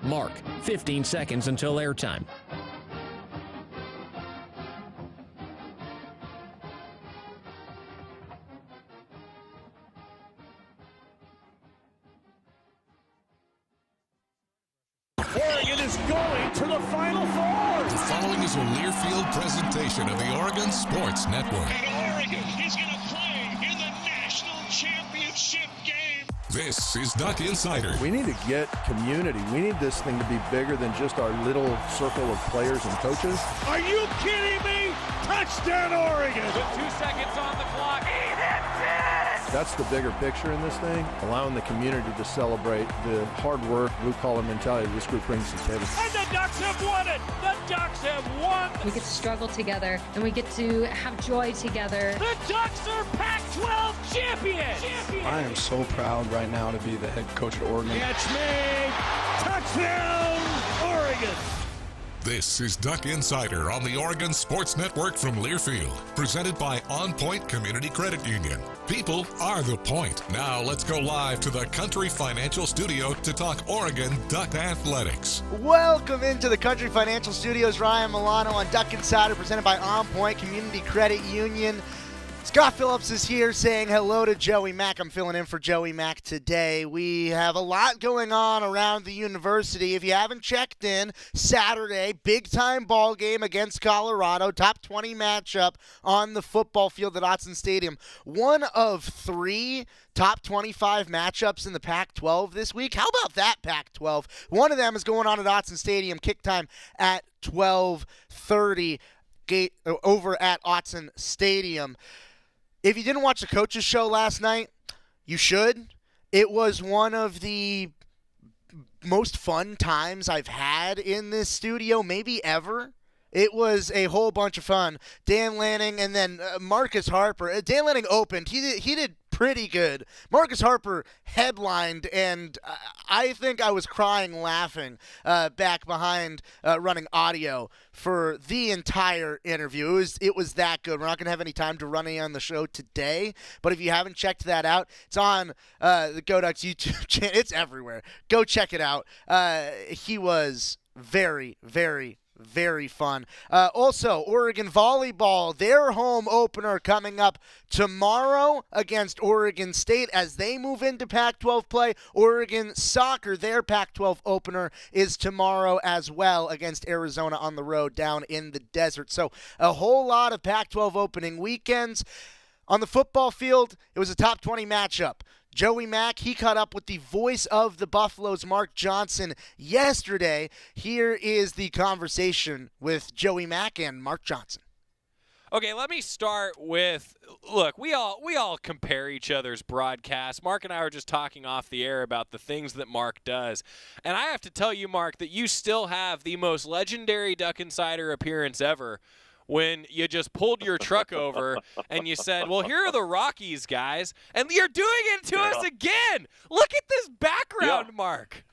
Mark, 15 seconds until airtime. Oregon is going to the Final Four. The following is a Learfield presentation of the Oregon Sports Network. And Oregon is going to play in the national championship game. This is Duck Insider. We need to get community. We need this thing to be bigger than just our little circle of players and coaches. Are you kidding me? Touchdown, Oregon. With 2 seconds on the clock. He hits it! That's the bigger picture in this thing, allowing the community to celebrate the hard work, blue-collar mentality this group brings to the table. And the Ducks have won it! The Ducks have won! We get to struggle together, and we get to have joy together. The Ducks are Pac-12 champions! I am so proud right now to be the head coach at Oregon. Catch me! Touchdown, Oregon! This is Duck Insider on the Oregon Sports Network from Learfield, presented by OnPoint Community Credit Union. People are the point. Now let's go live to the Country Financial Studio to talk Oregon Duck Athletics. Welcome into the Country Financial Studios. Ryan Milano on Duck Insider, presented by OnPoint Community Credit Union. Scott Phillips is here saying hello to Joey Mack. I'm filling in for Joey Mack today. We have a lot going on around the university. If you haven't checked in, Saturday, big-time ball game against Colorado, top 20 matchup on the football field at Autzen Stadium. One of 3 top 25 matchups in the Pac-12 this week. How about that, Pac-12? One of them is going on at Autzen Stadium, kick time at 12:30 over at Autzen Stadium. If you didn't watch the coaches show last night, you should. It was one of the most fun times I've had in this studio, maybe ever. It was a whole bunch of fun. Dan Lanning and then Marcus Harper. Dan Lanning opened. He did pretty good. Marcus Harper headlined, and I think I was crying laughing back behind running audio for the entire interview. It was that good. We're not going to have any time to run any on the show today, but if you haven't checked that out, it's on the Go Ducks YouTube channel. It's everywhere. Go check it out. He was very, very, very fun. Also, Oregon volleyball, their home opener coming up tomorrow against Oregon State as they move into Pac-12 play. Oregon soccer, their Pac-12 opener is tomorrow as well against Arizona on the road down in the desert. So a whole lot of Pac-12 opening weekends. On the football field, it was a top 20 matchup. Joey Mack, he caught up with the voice of the Buffaloes, Mark Johnson, yesterday. Here is the conversation with Joey Mack and Mark Johnson. Okay, let me start with, look, we all compare each other's broadcasts. Mark and I were just talking off the air about the things that Mark does. And I have to tell you, Mark, that you still have the most legendary Duck Insider appearance ever, when you just pulled your truck over and you said, well, here are the Rockies, guys. And you're doing it to us again. Look at this background, Mark.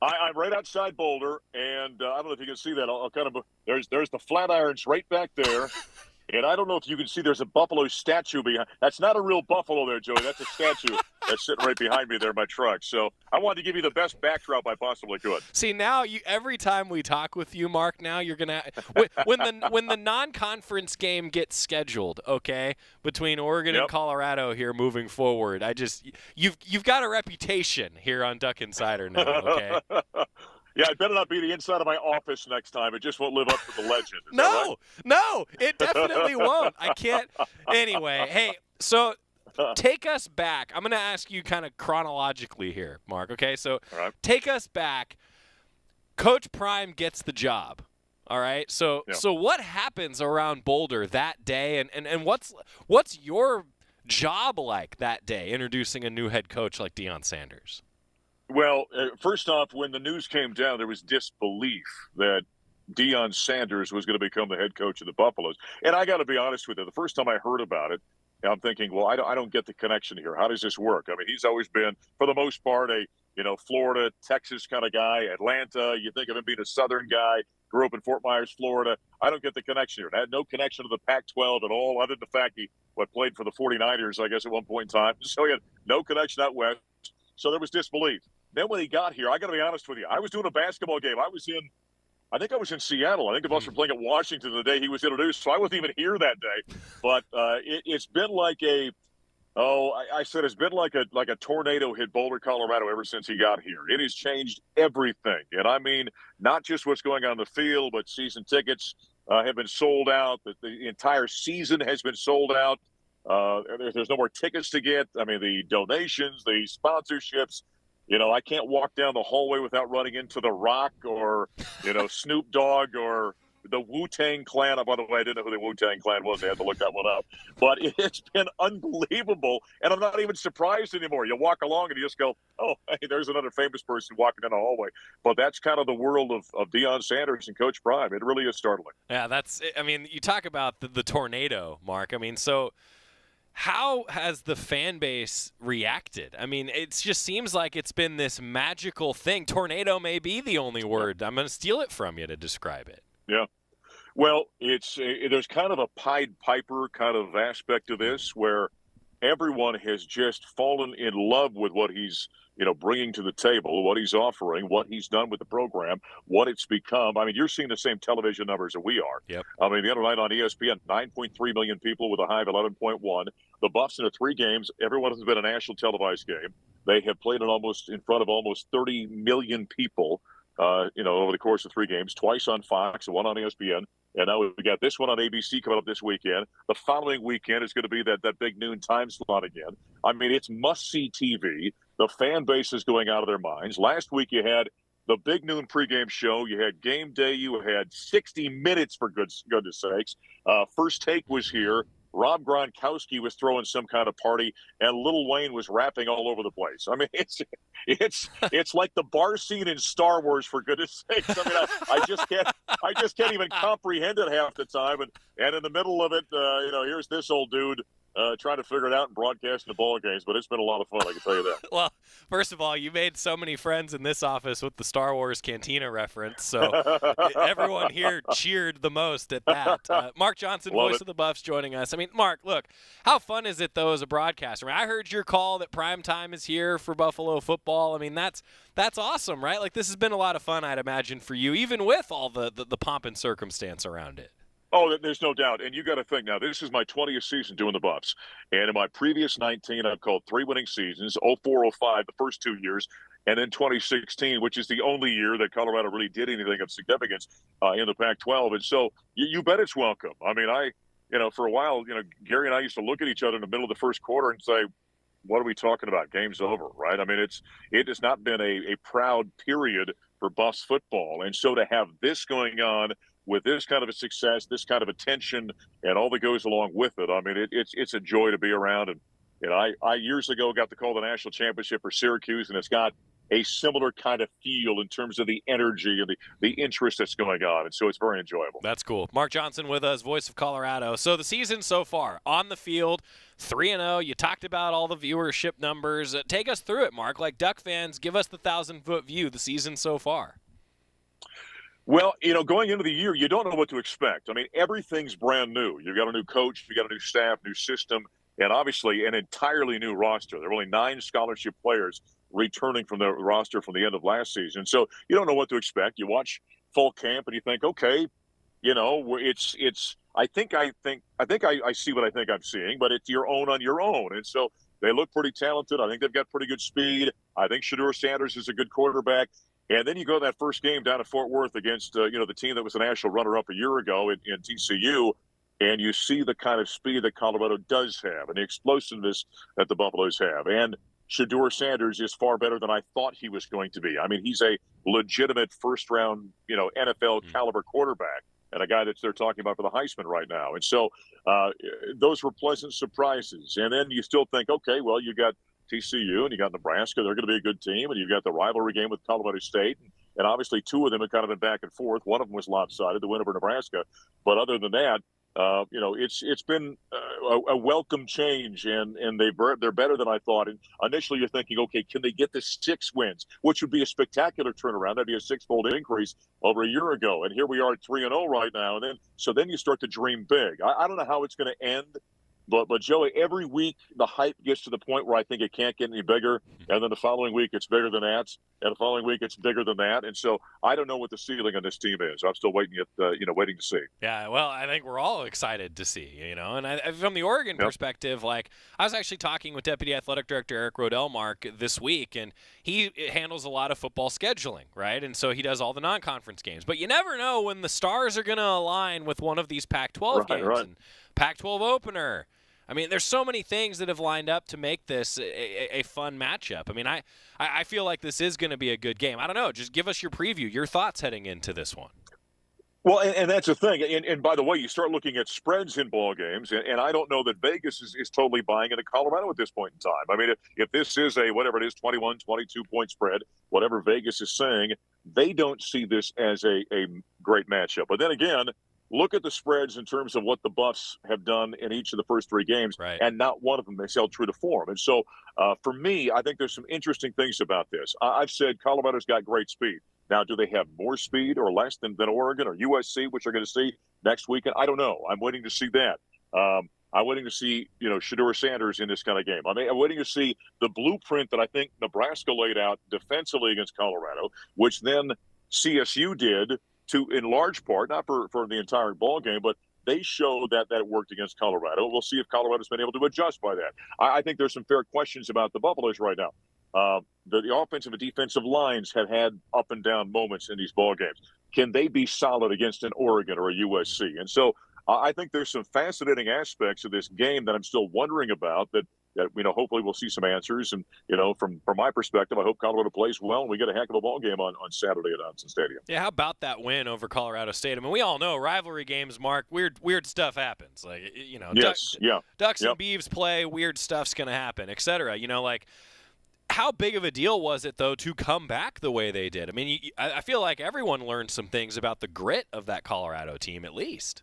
I'm right outside Boulder, and I don't know if you can see that. I'll kind of there's the Flatirons right back there. And I don't know if you can see there's a buffalo statue behind. That's not a real buffalo there, Joey. That's a statue that's sitting right behind me there in my truck. So I wanted to give you the best backdrop I possibly could. See, now every time we talk with you, Mark, now you're gonna when the non-conference game gets scheduled, okay, between Oregon and Colorado here moving forward. You've got a reputation here on Duck Insider now, okay? Yeah, it better not be the inside of my office next time. It just won't live up to the legend. No, it definitely won't. I can't. Anyway, hey, so take us back. I'm going to ask you kind of chronologically here, Mark, okay? So take us back. Coach Prime gets the job, all right? So what happens around Boulder that day, and what's your job like that day, introducing a new head coach like Deion Sanders? Well, first off, when the news came down, there was disbelief that Deion Sanders was going to become the head coach of the Buffaloes. And I got to be honest with you, the first time I heard about it, I'm thinking, well, I don't get the connection here. How does this work? I mean, he's always been, for the most part, a Florida, Texas kind of guy. Atlanta, you think of him being a Southern guy. Grew up in Fort Myers, Florida. I don't get the connection here. I had no connection to the Pac-12 at all, other than the fact he played for the 49ers, I guess, at one point in time. So he had no connection out west. So there was disbelief. then when he got here, I got to be honest with you, I was doing a basketball game. I think I was in Seattle. I think the Bucks were playing at Washington the day he was introduced, so I wasn't even here that day. But it's been like it's been like a tornado hit Boulder, Colorado ever since he got here. It has changed everything. And I mean, not just what's going on in the field, but season tickets have been sold out. The entire season has been sold out. There's no more tickets to get. I mean, the donations, the sponsorships. I can't walk down the hallway without running into The Rock or, Snoop Dogg or the Wu-Tang Clan. By the way, I didn't know who the Wu-Tang Clan was. I had to look that one up. But it's been unbelievable, and I'm not even surprised anymore. You walk along and you just go, oh, hey, there's another famous person walking down the hallway. But that's kind of the world of Deion Sanders and Coach Prime. It really is startling. Yeah, you talk about the tornado, Mark. I mean, so – how has the fan base reacted? I mean, it just seems like it's been this magical thing. Tornado may be the only word. I'm going to steal it from you to describe it. Yeah. Well, there's kind of a Pied Piper kind of aspect to this where everyone has just fallen in love with what he's bringing to the table, what he's offering, what he's done with the program, what it's become. I mean, you're seeing the same television numbers that we are. Yep. I mean, the other night on ESPN, 9.3 million people with a high of 11.1. The Buffs in the 3 games, everyone has been a national televised game. They have played in front of almost 30 million people, over the course of 3 games, twice on Fox, one on ESPN. And now we got this one on ABC coming up this weekend. The following weekend is going to be that big noon time slot again. I mean, it's must-see TV. The fan base is going out of their minds. Last week you had the big noon pregame show. You had game day. You had 60 minutes, for goodness sakes. First Take was here. Rob Gronkowski was throwing some kind of party, and Lil Wayne was rapping all over the place. I mean, it's like the bar scene in Star Wars, for goodness sakes. I mean, I just can't even comprehend it half the time. And in the middle of it, here's this old dude trying to figure it out and broadcasting the ball games. But it's been a lot of fun, I can tell you that. Well, first of all, you made so many friends in this office with the Star Wars Cantina reference, so everyone here cheered the most at that. Mark Johnson, voice of the Buffs, joining us. I mean, Mark, look, how fun is it, though, as a broadcaster? I heard your call that prime time is here for Buffalo football. I mean, that's awesome, right? Like, this has been a lot of fun, I'd imagine, for you, even with all the pomp and circumstance around it. Oh, there's no doubt. And you got to think now, this is my 20th season doing the Buffs. And in my previous 19, I've called 3 winning seasons, 04, 05, the first 2 years, and then 2016, which is the only year that Colorado really did anything of significance in the Pac-12. And so you bet it's welcome. I mean, for a while, Gary and I used to look at each other in the middle of the first quarter and say, what are we talking about? Game's over, right? I mean, it has not been a proud period for Buffs football. And so to have this going on with this kind of a success, this kind of attention, and all that goes along with it, I mean, it's a joy to be around. And I years ago got to call the national championship for Syracuse, and it's got a similar kind of feel in terms of the energy and the interest that's going on. And so it's very enjoyable. That's cool. Mark Johnson with us, voice of Colorado. So the season so far, on the field, 3-0. You talked about all the viewership numbers. Take us through it, Mark. Like Duck fans, give us the 1,000-foot view, the season so far. Well, going into the year, you don't know what to expect. I mean, everything's brand new. You've got a new coach, you've got a new staff, new system, and obviously an entirely new roster. There are only 9 scholarship players returning from the roster from the end of last season. So you don't know what to expect. You watch fall camp and you think, okay, it's I think I see what I think I'm seeing, but it's your own on your own. And so they look pretty talented. I think they've got pretty good speed. I think Shedeur Sanders is a good quarterback. And then you go to that first game down at Fort Worth against, the team that was the national runner-up a year ago in TCU, and you see the kind of speed that Colorado does have and the explosiveness that the Buffaloes have. And Shedeur Sanders is far better than I thought he was going to be. I mean, he's a legitimate first-round, NFL caliber quarterback and a guy that they're talking about for the Heisman right now. And so those were pleasant surprises. And then you still think, okay, well, you got TCU and you got Nebraska. They're going to be a good team. And you've got the rivalry game with Colorado State. And obviously 2 of them have kind of been back and forth. One of them was lopsided, the win over Nebraska. But other than that, it's been a welcome change, and they're better than I thought. And initially you're thinking, okay, can they get the 6 wins, which would be a spectacular turnaround. That'd be a 6-fold increase over a year ago. And here we are at 3-0 right now. And then you start to dream big. I don't know how it's going to end. But Joey, every week the hype gets to the point where I think it can't get any bigger, and then the following week it's bigger than that, and the following week it's bigger than that, and so I don't know what the ceiling on this team is. I'm still waiting to see. Yeah, well, I think we're all excited to see, and from the Oregon perspective, like I was actually talking with Deputy Athletic Director Eric Rodell-Mark this week, and he handles a lot of football scheduling, right? And so he does all the non-conference games, but you never know when the stars are going to align with one of these Pac-12 games. Right. And Pac-12 opener. I mean, there's so many things that have lined up to make this a fun matchup. I mean, I feel like this is going to be a good game. I don't know. Just give us your preview, your thoughts heading into this one. Well, and that's the thing. And by the way, you start looking at spreads in ball games, and I don't know that Vegas is totally buying into Colorado at this point in time. I mean, if this is a, whatever it is, 21, 22-point spread, whatever Vegas is saying, they don't see this as a great matchup. But then again, look at the spreads in terms of what the Buffs have done in each of the first 3 games, right, and not one of them has held true to form. And so, for me, I think there's some interesting things about this. I've said Colorado's got great speed. Now, do they have more speed or less than Oregon or USC, which we're going to see next weekend? I don't know. I'm waiting to see that. I'm waiting to see, Shedeur Sanders in this kind of game. I'm waiting to see the blueprint that I think Nebraska laid out defensively against Colorado, which then CSU did in large part, not for the entire ball game, but they showed that it worked against Colorado. We'll see if Colorado's been able to adjust by that. I think there's some fair questions about the Buffaloes right now. The offensive and defensive lines have had up and down moments in these ball games. Can they be solid against an Oregon or a USC? And so I think there's some fascinating aspects of this game that I'm still wondering about that hopefully we'll see some answers. And, from my perspective, I hope Colorado plays well and we get a heck of a ball game on Saturday at Autzen Stadium. Yeah, how about that win over Colorado State? I mean, we all know rivalry games, Mark, weird stuff happens. Like, yes, Ducks and Beavs play, weird stuff's going to happen, et cetera. How big of a deal was it, though, to come back the way they did? I mean, I feel like everyone learned some things about the grit of that Colorado team, at least.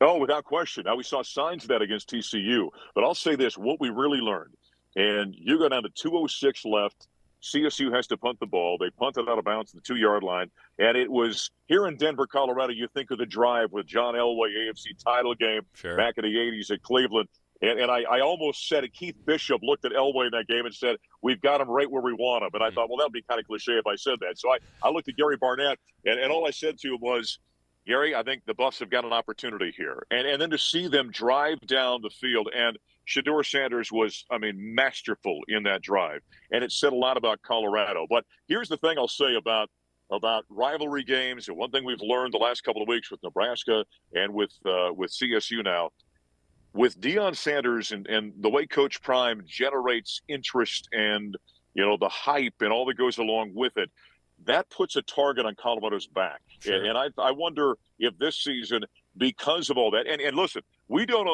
Oh, without question. Now, we saw signs of that against TCU. But I'll say this, what we really learned, and you go down to 2:06 left, CSU has to punt the ball. They punted out of bounds at the 2-yard line. And it was here in Denver, Colorado, you think of the drive with John Elway, AFC title game back in the 80s at Cleveland. And I almost said it. Keith Bishop looked at Elway in that game and said, we've got him right where we want him. And I thought, well, that would be kind of cliche if I said that. So I looked at Gary Barnett, and all I said to him was, Gary, I think the Buffs have got an opportunity here. And then to see them drive down the field, and Shedeur Sanders was, masterful in that drive. And it said a lot about Colorado. But here's the thing I'll say about rivalry games, and one thing we've learned the last couple of weeks with Nebraska and with CSU now, with Deion Sanders and the way Coach Prime generates interest and, the hype and all that goes along with it, that puts a target on Colorado's back. Sure. And I wonder if this season, because of all that, and listen, we do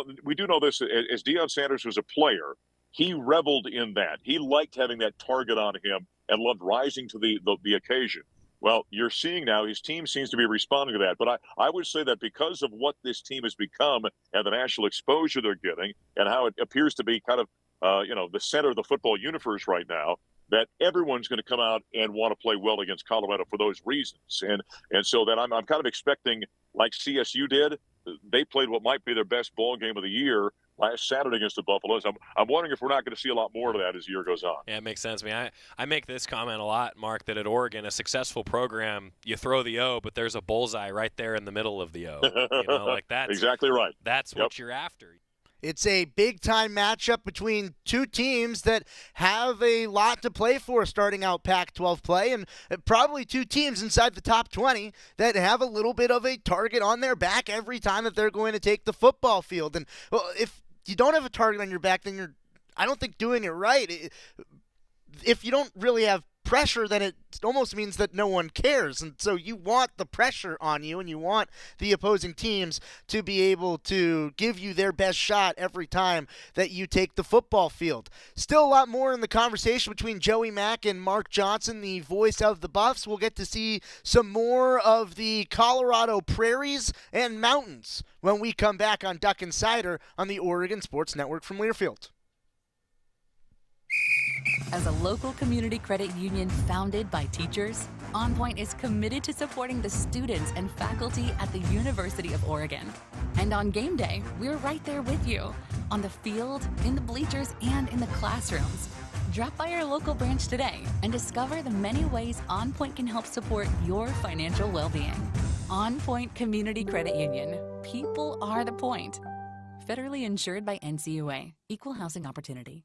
know this, as Deion Sanders was a player, he reveled in that. He liked having that target on him and loved rising to the occasion. Well, you're seeing now his team seems to be responding to that. But I would say that because of what this team has become and the national exposure they're getting and how it appears to be kind of, the center of the football universe right now, that everyone's going to come out and want to play well against Colorado for those reasons. And so that I'm kind of expecting, like CSU did, they played what might be their best ball game of the year last Saturday against the Buffaloes. I'm wondering if we're not going to see a lot more of that as the year goes on. Yeah, it makes sense. I mean, I make this comment a lot, Mark, that at Oregon, a successful program, you throw the O, but there's a bullseye right there in the middle of the O. Like that's exactly right. That's what you're after. It's a big-time matchup between two teams that have a lot to play for starting out Pac-12 play, and probably two teams inside the top 20 that have a little bit of a target on their back every time that they're going to take the football field. And if you don't have a target on your back, then I don't think doing it right. If you don't really have pressure, then it almost means that no one cares. And so you want the pressure on you, and you want the opposing teams to be able to give you their best shot every time that you take the football field. Still a lot more in the conversation between Joey Mack and Mark Johnson, the voice of the Buffs. We'll get to see some more of the Colorado prairies and mountains when we come back on Duck Insider on the Oregon Sports Network from Learfield. As a local community credit union founded by teachers, OnPoint is committed to supporting the students and faculty at the University of Oregon. And on game day, we're right there with you. On the field, in the bleachers, and in the classrooms. Drop by our local branch today and discover the many ways OnPoint can help support your financial well-being. OnPoint Community Credit Union. People are the point. Federally insured by NCUA. Equal housing opportunity.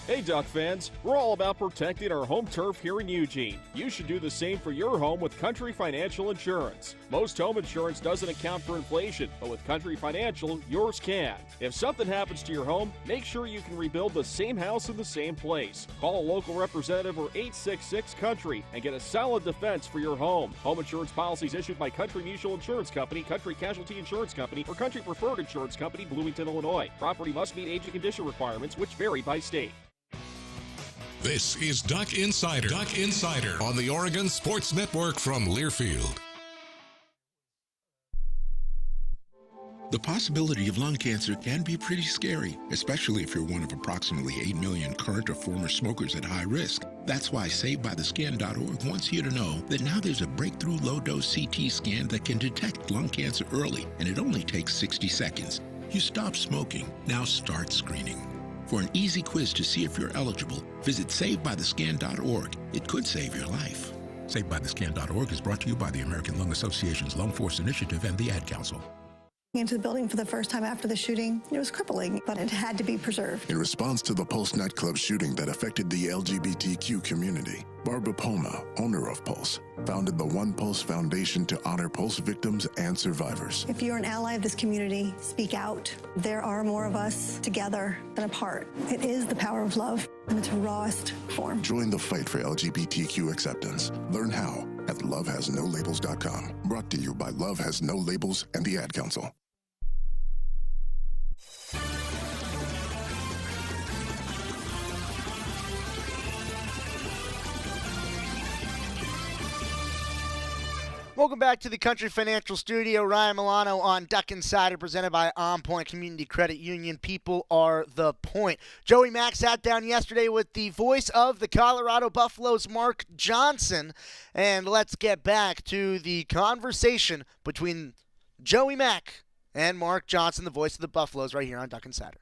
Hey, Duck fans, we're all about protecting our home turf here in Eugene. You should do the same for your home with Country Financial Insurance. Most home insurance doesn't account for inflation, but with Country Financial, yours can. If something happens to your home, make sure you can rebuild the same house in the same place. Call a local representative or 866-COUNTRY and get a solid defense for your home. Home insurance policies issued by Country Mutual Insurance Company, Country Casualty Insurance Company, or Country Preferred Insurance Company, Bloomington, Illinois. Property must meet age and condition requirements, which vary by state. This is Duck Insider. Duck Insider on the Oregon Sports Network from Learfield. The possibility of lung cancer can be pretty scary, especially if you're one of approximately 8 million current or former smokers at high risk. That's why SaveByTheScan.org wants you to know that now there's a breakthrough low-dose CT scan that can detect lung cancer early, and it only takes 60 seconds. You stop smoking, now start screening. For an easy quiz to see if you're eligible, visit SaveByTheScan.org. It could save your life. SaveByTheScan.org is brought to you by the American Lung Association's Lung Force Initiative and the Ad Council. Into the building for the first time after the shooting. It was crippling, but it had to be preserved. In response to the Pulse nightclub shooting that affected the LGBTQ community, Barbara Poma, owner of Pulse, founded the One Pulse Foundation to honor Pulse victims and survivors. If you're an ally of this community, speak out. There are more of us together than apart. It is the power of love in its rawest form. Join the fight for LGBTQ acceptance. Learn how at lovehasnolabels.com. Brought to you by Love Has No Labels and the Ad Council. Welcome back to the Country Financial Studio. Ryan Milano on Duck Insider, presented by OnPoint Community Credit Union. People are the point. Joey Mack sat down yesterday with the voice of the Colorado Buffaloes, Mark Johnson. And let's get back to the conversation between Joey Mack and Mark Johnson, the voice of the Buffaloes, right here on Duck Insider.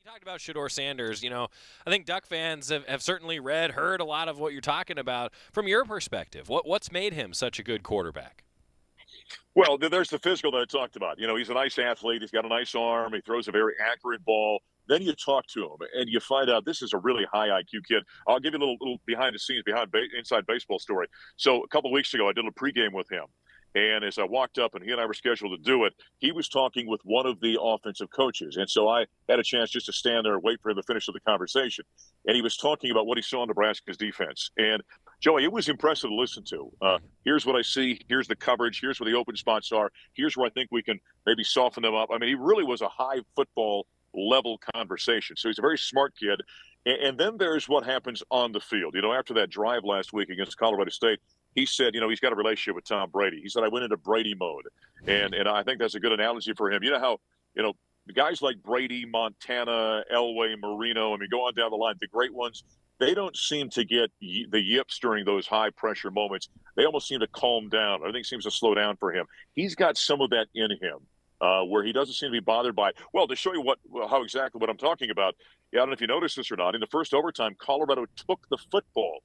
Talked about Shedeur Sanders. You know, I think Duck fans have certainly heard a lot of what you're talking about from your perspective. What's made him such a good quarterback? Well, there's the physical that I talked about. You know, he's a nice athlete. He's got a nice arm. He throws a very accurate ball. Then you talk to him, and you find out this is a really high IQ kid. I'll give you a little behind the scenes, inside baseball story. So a couple of weeks ago, I did a pregame with him. And as I walked up and he and I were scheduled to do it, he was talking with one of the offensive coaches. And so I had a chance just to stand there and wait for him to finish the conversation. And he was talking about what he saw in Nebraska's defense. And, Joey, it was impressive to listen to. Here's what I see. Here's the coverage. Here's where the open spots are. Here's where I think we can maybe soften them up. I mean, he really was a high football level conversation. So he's a very smart kid. And then there's what happens on the field. You know, after that drive last week against Colorado State, he said, you know, he's got a relationship with Tom Brady. He said, I went into Brady mode. And I think that's a good analogy for him. You know how, you know, guys like Brady, Montana, Elway, Marino, I mean, go on down the line, the great ones, they don't seem to get the yips during those high-pressure moments. They almost seem to calm down. Everything seems to slow down for him. He's got some of that in him where he doesn't seem to be bothered by it. Well, to show you how exactly what I'm talking about, I don't know if you noticed this or not, in the first overtime, Colorado took the football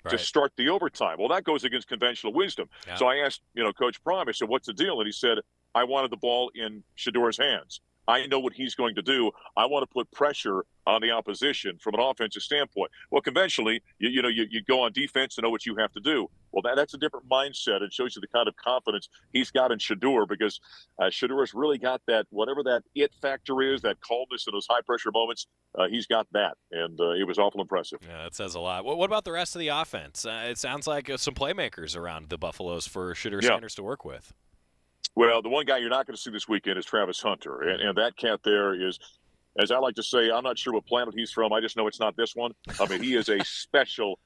to start the overtime. Well, that goes against conventional wisdom. Yeah. So I asked, you know, Coach Prime, I said, what's the deal? And he said, I wanted the ball in Shedeur's hands. I know what he's going to do. I want to put pressure on the opposition from an offensive standpoint. Well, conventionally, you go on defense to know what you have to do. Well, that's a different mindset. It shows you the kind of confidence he's got in Shedeur because Shedeur's really got that, whatever that it factor is, that calmness in those high-pressure moments, he's got that, and it was awful impressive. Yeah, that says a lot. What about the rest of the offense? It sounds like some playmakers around the Buffaloes for Shedeur Sanders to work with. Well, the one guy you're not going to see this weekend is Travis Hunter. And that cat there is, as I like to say, I'm not sure what planet he's from. I just know it's not this one. I mean, he is a special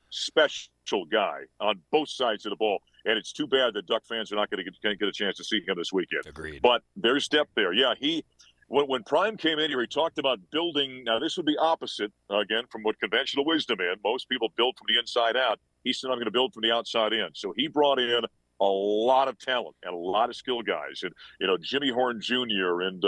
guy on both sides of the ball. And it's too bad that Duck fans are not going to get a chance to see him this weekend. Agreed. But there's depth there. Yeah, when Prime came in here, he talked about building. Now, this would be opposite, again, from what conventional wisdom is. Most people build from the inside out. He said, I'm going to build from the outside in. So he brought in a lot of talent and a lot of skill guys. And, Jimmy Horn Jr. and,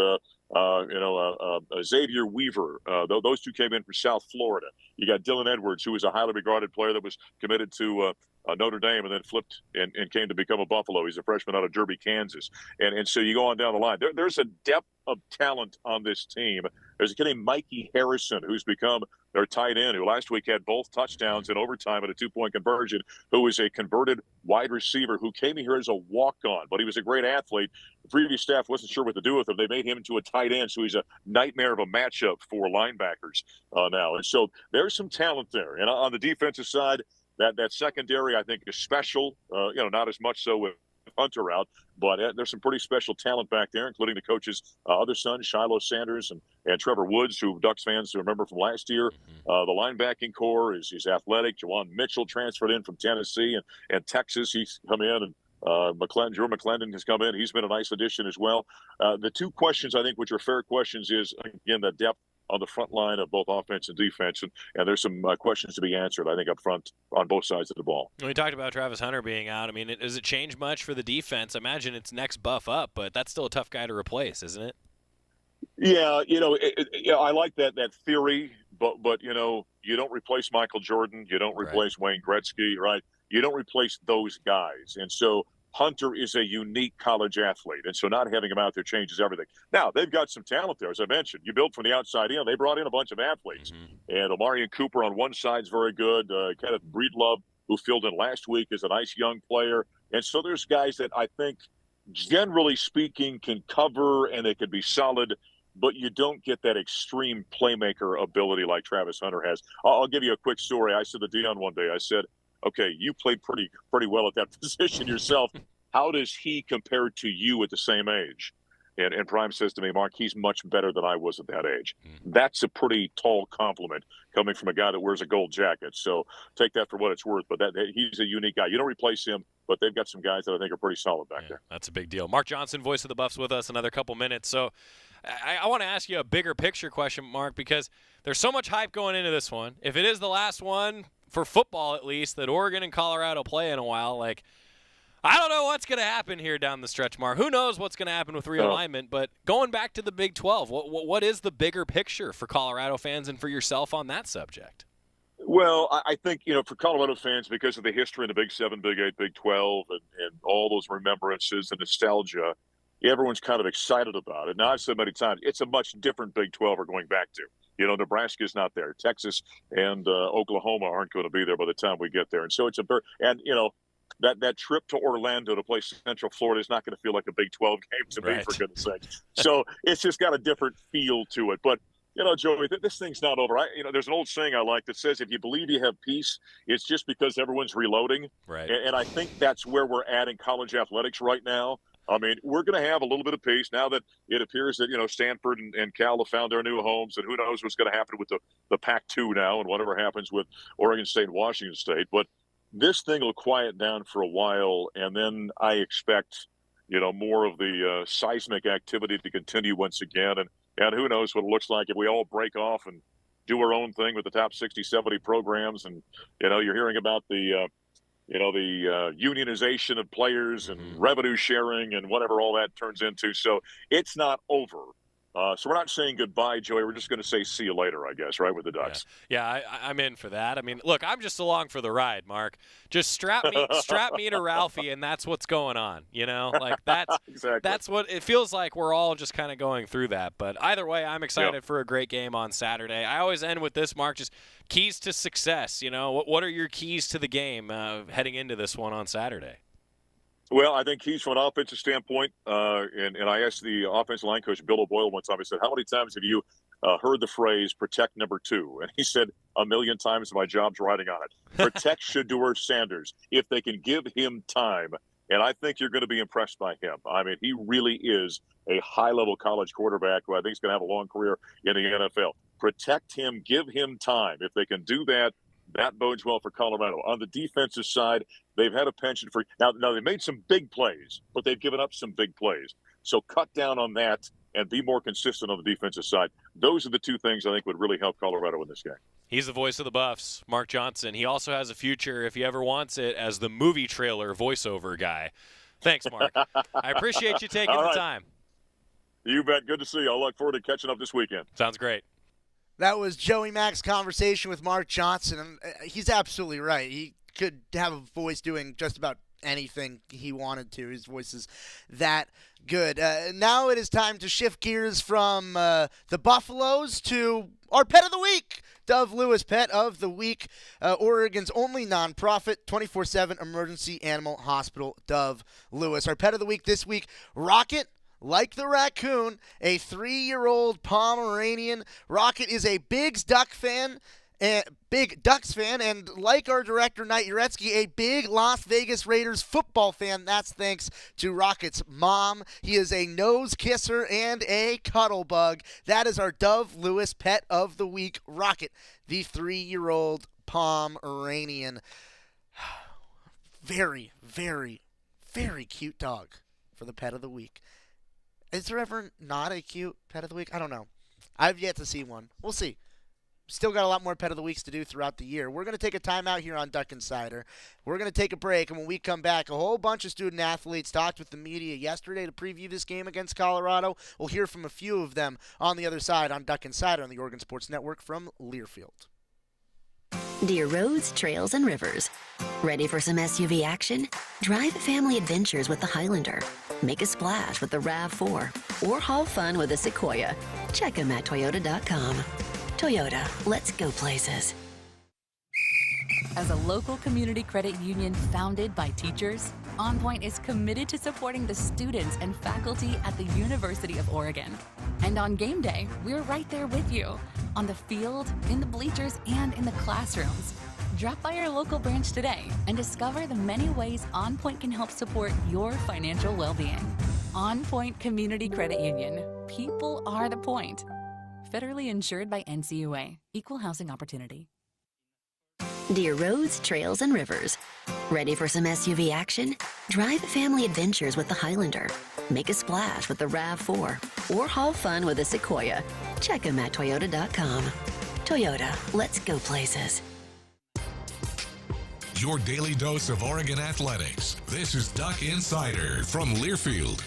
Xavier Weaver. Those two came in from South Florida. You got Dylan Edwards, who was a highly regarded player that was committed to Notre Dame and then flipped and came to become a Buffalo. He's a freshman out of Derby, Kansas. And so you go on down the line. There's a depth of talent on this team. There's a kid named Mikey Harrison, who's become their tight end, who last week had both touchdowns in overtime at a 2-point conversion, who is a converted wide receiver who came here as a walk-on, but he was a great athlete. The previous staff wasn't sure what to do with him. They made him into a tight end, so he's a nightmare of a matchup for linebackers now. And so there's some talent there. And on the defensive side, that secondary, I think, is special. Not as much so with Hunter out, but there's some pretty special talent back there, including the coach's other son, Shiloh Sanders, and Trevor Woods, who Ducks fans remember from last year. The linebacking core is athletic. Jawan Mitchell transferred in from Tennessee and Texas. He's come in, and Drew McClendon has come in. He's been a nice addition as well. The two questions, I think, which are fair questions, is, again, the depth on the front line of both offense and defense. And there's some questions to be answered, I think, up front on both sides of the ball. We talked about Travis Hunter being out. I mean, does it change much for the defense? I imagine it's next buff up, but that's still a tough guy to replace, isn't it? Yeah, I like that theory, but you don't replace Michael Jordan. You don't replace Wayne Gretzky, right? You don't replace those guys. And so Hunter is a unique college athlete, and so not having him out there changes everything. Now, they've got some talent there, as I mentioned. You build from the outside in. They brought in a bunch of athletes. And Omarion Cooper on one side is very good. Kenneth Breedlove, who filled in last week, is a nice young player. And so there's guys that I think, generally speaking, can cover and they can be solid, but you don't get that extreme playmaker ability like Travis Hunter has. I'll give you a quick story. I said to Dion one day, I said, okay, you played pretty well at that position yourself. How does he compare to you at the same age? And Prime says to me, Mark, he's much better than I was at that age. That's a pretty tall compliment coming from a guy that wears a gold jacket. So take that for what it's worth. But he's a unique guy. You don't replace him, but they've got some guys that I think are pretty solid back there. That's a big deal. Mark Johnson, voice of the Buffs, with us another couple minutes. So I want to ask you a bigger picture question, Mark, because there's so much hype going into this one. If it is the last one, for football at least, that Oregon and Colorado play in a while, I don't know what's going to happen here down the stretch, Mark. Who knows what's going to happen with realignment, but going back to the Big 12, what is the bigger picture for Colorado fans and for yourself on that subject? Well, I think, for Colorado fans, because of the history in the Big 7, Big 8, Big 12, and all those remembrances and nostalgia, everyone's kind of excited about it. Now, I've said many times, it's a much different Big 12 we're going back to. Nebraska's not there. Texas and Oklahoma aren't going to be there by the time we get there. And so it's that trip to Orlando to play Central Florida is not going to feel like a Big 12 game to me, for goodness sake. So it's just got a different feel to it. But, Joey, this thing's not over. There's an old saying I like that says, if you believe you have peace, it's just because everyone's reloading. Right. And I think that's where we're at in college athletics right now. I mean, we're going to have a little bit of peace now that it appears that, Stanford and Cal have found their new homes, and who knows what's going to happen with the Pac-2 now and whatever happens with Oregon State and Washington State. But this thing will quiet down for a while, and then I expect, more of the seismic activity to continue once again. And who knows what it looks like if we all break off and do our own thing with the top 60, 70 programs. And, you're hearing about the unionization of players and revenue sharing and whatever all that turns into. So it's not over. So we're not saying goodbye, Joey. We're just going to say see you later, I guess, right, with the Ducks. Yeah, I'm in for that. I mean, look, I'm just along for the ride, Mark. Just strap me to Ralphie, and that's what's going on. That's exactly. That's what it feels like. We're all just kind of going through that. But either way, I'm excited for a great game on Saturday. I always end with this, Mark, just keys to success. What are your keys to the game heading into this one on Saturday? Well, I think keys from an offensive standpoint, and I asked the offensive line coach, Bill O'Boyle, one time, I said, how many times have you heard the phrase protect number 2? And he said, 1,000,000 times. My job's writing on it. Protect Shedeur Sanders if they can give him time. And I think you're going to be impressed by him. I mean, he really is a high-level college quarterback who I think is going to have a long career in the NFL. Protect him, give him time. If they can do that, that bodes well for Colorado. On the defensive side, they've had a penchant for – now they made some big plays, but they've given up some big plays. So cut down on that and be more consistent on the defensive side. Those are the two things I think would really help Colorado in this game. He's the voice of the Buffs, Mark Johnson. He also has a future, if he ever wants it, as the movie trailer voiceover guy. Thanks, Mark. I appreciate you taking the time. You bet. Good to see you. I look forward to catching up this weekend. Sounds great. That was Joey Mack's conversation with Mark Johnson, and he's absolutely right. He could have a voice doing just about anything he wanted to. His voice is that good. Now it is time to shift gears from the Buffaloes to our Pet of the Week. Dove Lewis, Pet of the Week, Oregon's only nonprofit 24/7 emergency animal hospital, Dove Lewis. Our Pet of the Week this week, Rocket. Like the raccoon, a 3-year-old Pomeranian. Rocket is a big Ducks fan, and like our director, Knight Uretsky, a big Las Vegas Raiders football fan. That's thanks to Rocket's mom. He is a nose kisser and a cuddle bug. That is our Dove Lewis Pet of the Week, Rocket, the 3-year-old Pomeranian. Very, very, very cute dog for the Pet of the Week. Is there ever not a cute Pet of the Week? I don't know. I've yet to see one. We'll see. Still got a lot more Pet of the Weeks to do throughout the year. We're going to take a timeout here on Duck Insider. We're going to take a break, and when we come back, a whole bunch of student-athletes talked with the media yesterday to preview this game against Colorado. We'll hear from a few of them on the other side on Duck Insider on the Oregon Sports Network from Learfield. Dear roads, trails, and rivers. Ready for some SUV action? Drive family adventures with the Highlander. Make a splash with the RAV4. Or haul fun with the Sequoia. Check them at Toyota.com. Toyota, let's go places. As a local community credit union founded by teachers, OnPoint is committed to supporting the students and faculty at the University of Oregon. And on game day, we're right there with you, on the field, in the bleachers, and in the classrooms. Drop by our local branch today and discover the many ways OnPoint can help support your financial well-being. OnPoint Community Credit Union. People are the point. Federally insured by NCUA. Equal housing opportunity. Dear roads, trails, and rivers. Ready for some SUV action? Drive family adventures with the Highlander. Make a splash with the RAV4. Or haul fun with the Sequoia. Check them at Toyota.com. Toyota, let's go places. Your daily dose of Oregon athletics. This is Duck Insider from Learfield.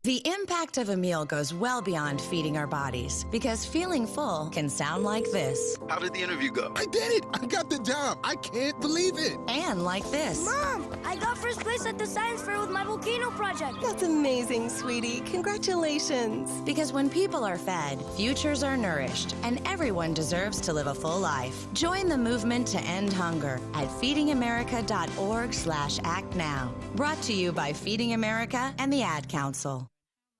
The impact of a meal goes well beyond feeding our bodies, because feeling full can sound like this. How did the interview go? I did it! I got the job! I can't believe it! And like this. Mom, I got first place at the science fair with my volcano project. That's amazing, sweetie. Congratulations. Because when people are fed, futures are nourished, and everyone deserves to live a full life. Join the movement to end hunger at feedingamerica.org/act now. Brought to you by Feeding America and the Ad Council.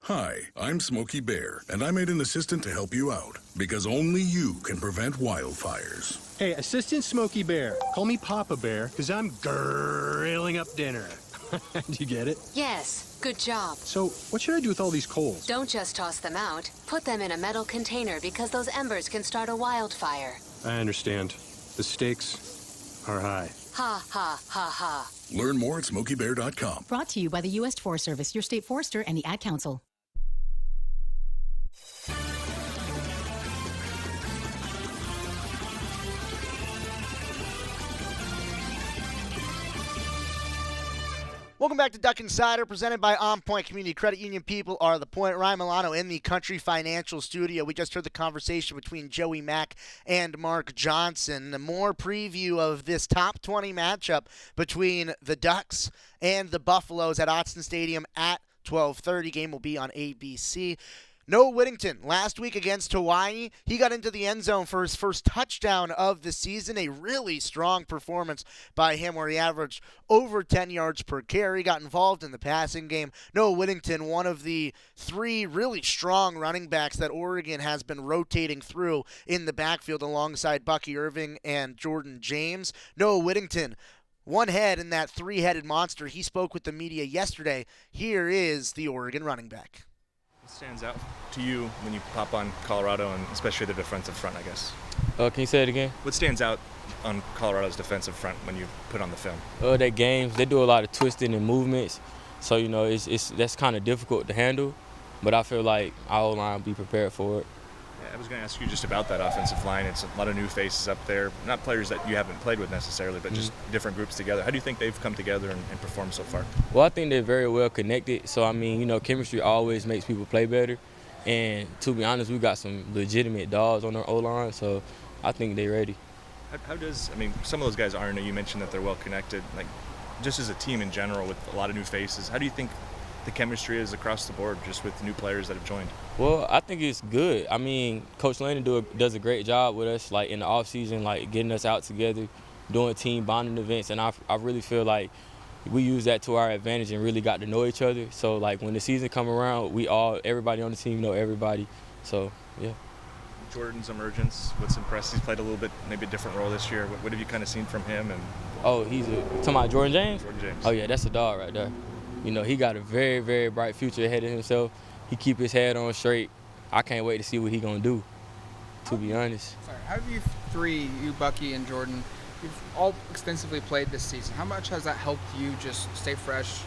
Hi, I'm Smokey Bear, and I made an assistant to help you out, because only you can prevent wildfires. Hey, Assistant Smokey Bear, call me Papa Bear, because I'm grilling up dinner. Do you get it? Yes, good job. So, what should I do with all these coals? Don't just toss them out. Put them in a metal container, because those embers can start a wildfire. I understand. The stakes are high. Ha, ha, ha, ha. Learn more at SmokeyBear.com. Brought to you by the U.S. Forest Service, your state forester, and the Ad Council. Welcome back to Duck Insider, presented by OnPoint Community Credit Union. People are the point. Ryan Milano in the Country Financial Studio. We just heard the conversation between Joey Mack and Mark Johnson. More preview of this top 20 matchup between the Ducks and the Buffaloes at Autzen Stadium at 12:30. Game will be on ABC. Noah Whittington, last week against Hawaii, he got into the end zone for his first touchdown of the season. A really strong performance by him where he averaged over 10 yards per carry, got involved in the passing game. Noah Whittington, one of the three really strong running backs that Oregon has been rotating through in the backfield alongside Bucky Irving and Jordan James. Noah Whittington, one head in that three-headed monster. He spoke with the media yesterday. Here is the Oregon running back. Stands out to you when you pop on Colorado, and especially the defensive front, I guess? Can you say it again? What stands out on Colorado's defensive front when you put on the film? Their games, they do a lot of twisting and movements, so it's that's kind of difficult to handle. but I feel like our O-line will be prepared for it. Yeah, I was going to ask you just about that offensive line. It's a lot of new faces up there, not players that you haven't played with necessarily, but just different groups together. How do you think they've come together and performed so far? Well, I think they're very well connected. So, I mean, you know, chemistry always makes people play better. And to be honest, we got some legitimate dogs on our O-line, so I think they're ready. How does, I mean, some of those guys aren't, you mentioned that they're well connected, like just as a team in general with a lot of new faces, how do you think the chemistry is across the board just with new players that have joined? Well, I think it's good. I mean, Coach Landon does a great job with us, like in the off season, like getting us out together, doing team bonding events, and I really feel like we use that to our advantage and really got to know each other. So like when the season come around, everybody on the team know everybody. So yeah. Jordan's emergence, what's impressed? He's played a little bit, maybe a different role this year. What have you kind of seen from him? And oh, talking about Jordan James? Jordan James. Oh yeah, that's a dog right there. You know, he got a very, very bright future ahead of himself. He keep his head on straight. I can't wait to see what he gonna do, to be honest. Sorry, how have you three, you, Bucky, and Jordan, you've all extensively played this season. How much has that helped you just stay fresh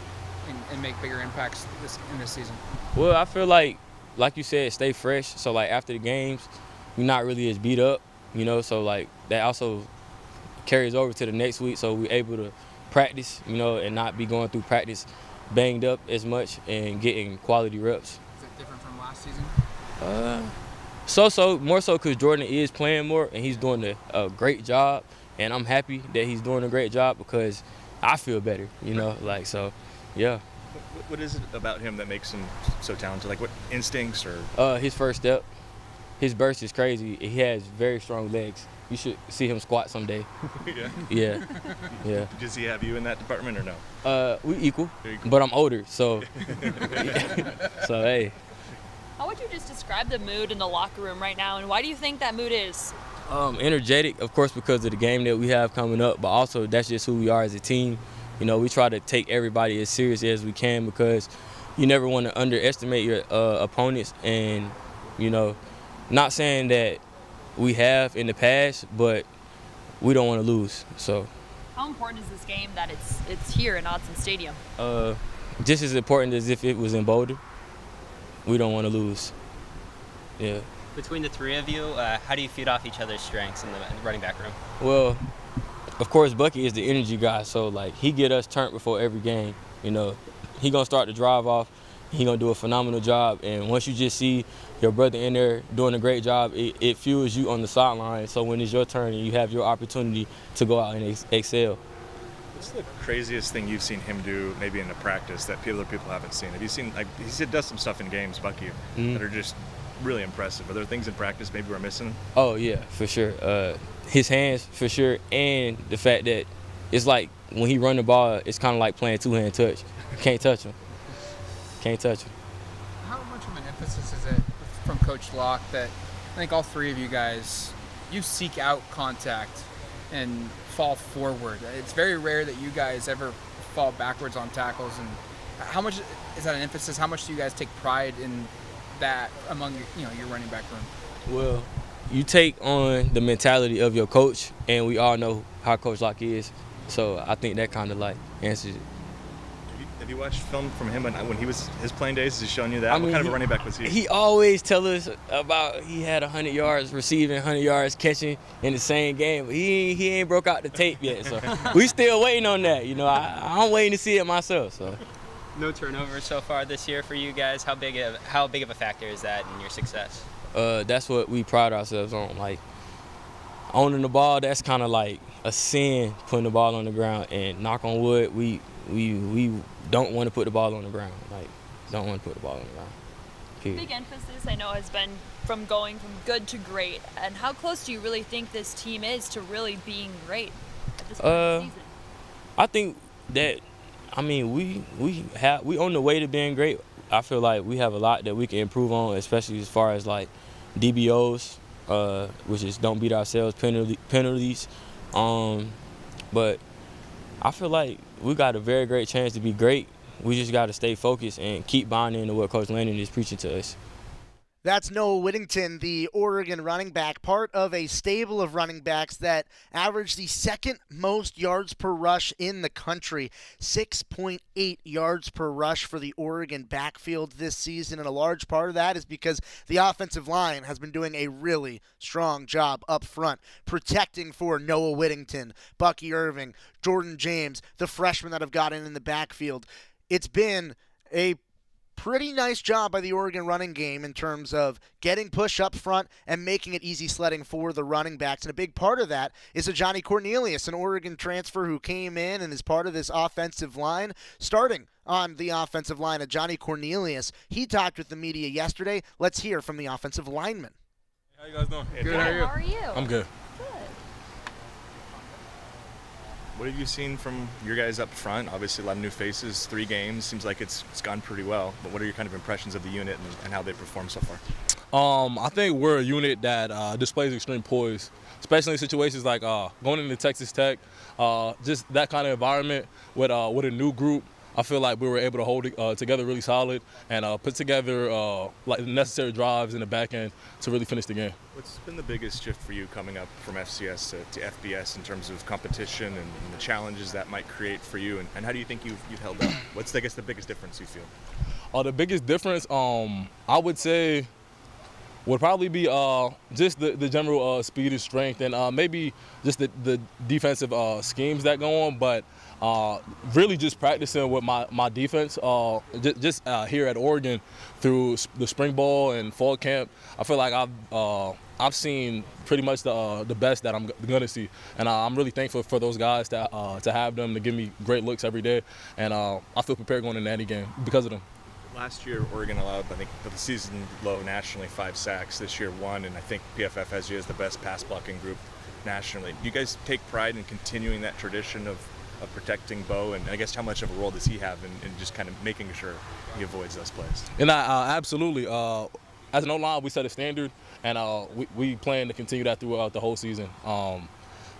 and make bigger impacts in this season? Well, I feel like you said, stay fresh. So like after the games, you're not really as beat up, you know, so like that also carries over to the next week, so we're able to practice, you know, and not be going through practice banged up as much and getting quality reps. Is it different from last season? More so because Jordan is playing more and he's doing a great job, and I'm happy that he's doing a great job because I feel better, you know, like, so, yeah. What is it about him that makes him so talented? Like what instincts or? His first step. His burst is crazy. He has very strong legs. You should see him squat someday. Yeah. Yeah. Does he have you in that department or no? We equal, but I'm older, so. So hey. How would you just describe the mood in the locker room right now, and why do you think that mood is? Energetic, of course, because of the game that we have coming up, but also that's just who we are as a team. You know, we try to take everybody as seriously as we can because you never want to underestimate your opponents, and you know, not saying that we have in the past, but we don't want to lose. So, how important is this game that it's here in Autzen Stadium? Just as important as if it was in Boulder. We don't want to lose. Yeah. Between the three of you, how do you feed off each other's strengths in the running back room? Well, of course, Bucky is the energy guy, so like he get us turned before every game. You know, he gonna start the drive off. He gonna do a phenomenal job, and once you just see your brother in there doing a great job, it fuels you on the sideline. So when it's your turn and you have your opportunity to go out and excel. What's the craziest thing you've seen him do, maybe in a practice, that other people haven't seen? Have you seen, like, he does some stuff in games, Bucky, that are just really impressive. Are there things in practice maybe we're missing? Oh yeah, for sure. His hands, for sure, and the fact that it's like when he run the ball, it's kind of like playing two-hand touch. You can't touch him. Can't touch him. How much of an emphasis is it from Coach Locke that I think all three of you guys, you seek out contact and fall forward? It's very rare that you guys ever fall backwards on tackles. And how much is that an emphasis? How much do you guys take pride in that among your running back room? Well, you take on the mentality of your coach, and we all know how Coach Locke is. So I think that kind of like answers it. Have you watched film from him when he was his playing days? Has he shown you that? What kind of a running back was he? He always tell us about he had 100 yards receiving, 100 yards catching in the same game. But he ain't broke out the tape yet, so we still waiting on that. You know, I'm waiting to see it myself. So. No turnover so far this year for you guys. How big of a factor is that in your success? That's what we pride ourselves on. Like owning the ball, that's kind of like a sin, putting the ball on the ground. And knock on wood, we don't want to put the ball on the ground. Like, don't want to put the ball on the ground. Period. Big emphasis, I know, has been from going from good to great. And how close do you really think this team is to really being great at this point of the season? I think that, I mean, we on the way to being great. I feel like we have a lot that we can improve on, especially as far as like DBOs, which is don't beat ourselves, penalties. But I feel like we got a very great chance to be great. We just got to stay focused and keep buying into what Coach Landon is preaching to us. That's Noah Whittington, the Oregon running back, part of a stable of running backs that averaged the second most yards per rush in the country, 6.8 yards per rush for the Oregon backfield this season, and a large part of that is because the offensive line has been doing a really strong job up front, protecting for Noah Whittington, Bucky Irving, Jordan James, the freshmen that have gotten in the backfield. It's been a pretty nice job by the Oregon running game in terms of getting push up front and making it easy sledding for the running backs. And a big part of that is a Johnny Cornelius, an Oregon transfer who came in and is part of this offensive line. Starting on the offensive line, a Johnny Cornelius. He talked with the media yesterday. Let's hear from the offensive lineman. How you guys doing? Good. How are you? I'm good. What have you seen from your guys up front? Obviously, a lot of new faces, 3 games. Seems like it's gone pretty well. But what are your kind of impressions of the unit and how they performed so far? I think we're a unit that displays extreme poise, especially in situations like going into Texas Tech. Just that kind of environment with a new group. I feel like we were able to hold it together really solid and put together like the necessary drives in the back end to really finish the game. What's been the biggest shift for you coming up from FCS to FBS in terms of competition and the challenges that might create for you? And how do you think you've held up? What's, I guess, the biggest difference you feel? The biggest difference, I would say, would probably be just the general speed and strength and maybe just the defensive schemes that go on. But really just practicing with my defense just here at Oregon through the spring ball and fall camp. I feel like I've seen pretty much the best that I'm going to see. And I'm really thankful for those guys to have them to give me great looks every day. And I feel prepared going into any game because of them. Last year, Oregon allowed, I think, for the season low nationally, 5 sacks. This year, 1, and I think PFF has you as the best pass blocking group nationally. Do you guys take pride in continuing that tradition of protecting Bo, and I guess how much of a role does he have in just kind of making sure he avoids those plays? And absolutely. As an O-line, we set a standard, and we plan to continue that throughout the whole season.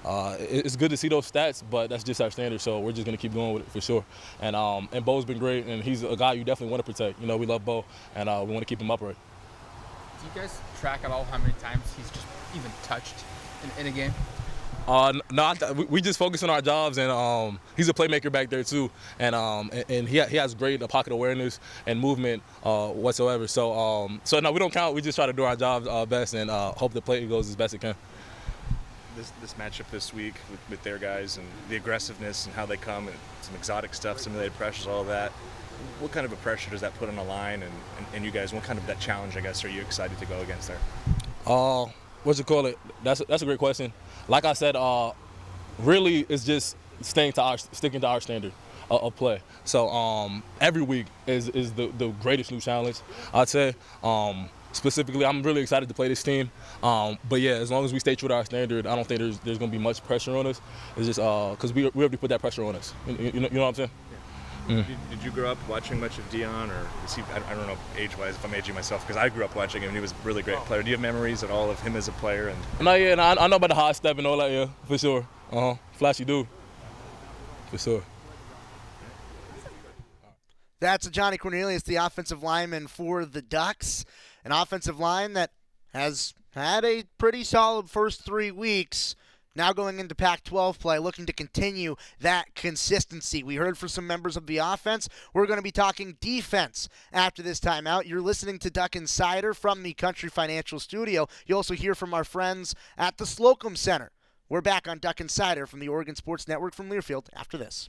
It's good to see those stats, but that's just our standard, so we're just going to keep going with it for sure. And Bo's been great, and he's a guy you definitely want to protect. You know, we love Bo, and we want to keep him upright. Do you guys track at all how many times he's just even touched in a game? No, we just focus on our jobs, and he's a playmaker back there too, and he has great pocket awareness and movement whatsoever. So no, we don't count. We just try to do our jobs best and hope the play goes as best it can. This matchup this week with their guys and the aggressiveness and how they come and some exotic stuff, simulated pressures, all of that. What kind of a pressure does that put on the line and you guys? What kind of that challenge, I guess, are you excited to go against there? What you call it? That's a great question. Like I said, really it's just sticking to our standard of play. So every week is the greatest new challenge, I'd say. Specifically, I'm really excited to play this team. But yeah, as long as we stay true to our standard, I don't think there's going to be much pressure on us. It's just because we already put that pressure on us. You know what I'm saying? Yeah. Did you grow up watching much of Dion, or is he? I don't know age-wise if I'm aging myself, because I grew up watching him and he was a really great player. Do you have memories at all of him as a player? I know about the high step and all that, yeah, for sure. Flashy dude, for sure. That's Johnny Cornelius, the offensive lineman for the Ducks. An offensive line that has had a pretty solid first 3 weeks. Now going into Pac-12 play, looking to continue that consistency. We heard from some members of the offense. We're going to be talking defense after this timeout. You're listening to Duck Insider from the Country Financial Studio. You'll also hear from our friends at the Slocum Center. We're back on Duck Insider from the Oregon Sports Network from Learfield after this.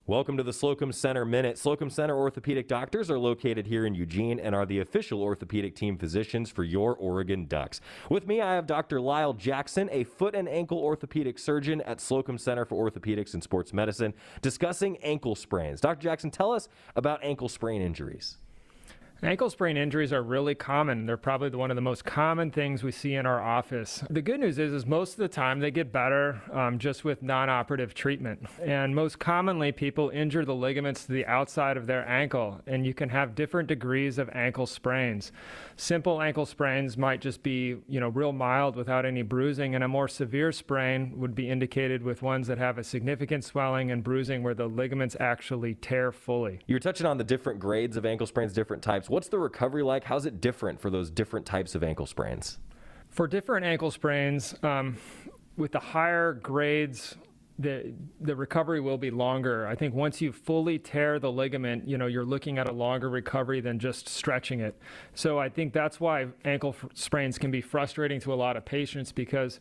Welcome to the Slocum Center Minute. Slocum Center orthopedic doctors are located here in Eugene and are the official orthopedic team physicians for your Oregon Ducks. With me, I have Dr. Lyle Jackson, a foot and ankle orthopedic surgeon at Slocum Center for Orthopedics and Sports Medicine, discussing ankle sprains. Dr. Jackson, tell us about ankle sprain injuries. Ankle sprain injuries are really common. They're probably one of the most common things we see in our office. The good news is most of the time they get better just with non-operative treatment. And most commonly, people injure the ligaments to the outside of their ankle, and you can have different degrees of ankle sprains. Simple ankle sprains might just be, real mild without any bruising, and a more severe sprain would be indicated with ones that have a significant swelling and bruising where the ligaments actually tear fully. You're touching on the different grades of ankle sprains, different types. What's the recovery like? How's it different for those different types of ankle sprains? For different ankle sprains, with the higher grades, the recovery will be longer. I think once you fully tear the ligament, you're looking at a longer recovery than just stretching it. So I think that's why ankle sprains can be frustrating to a lot of patients, because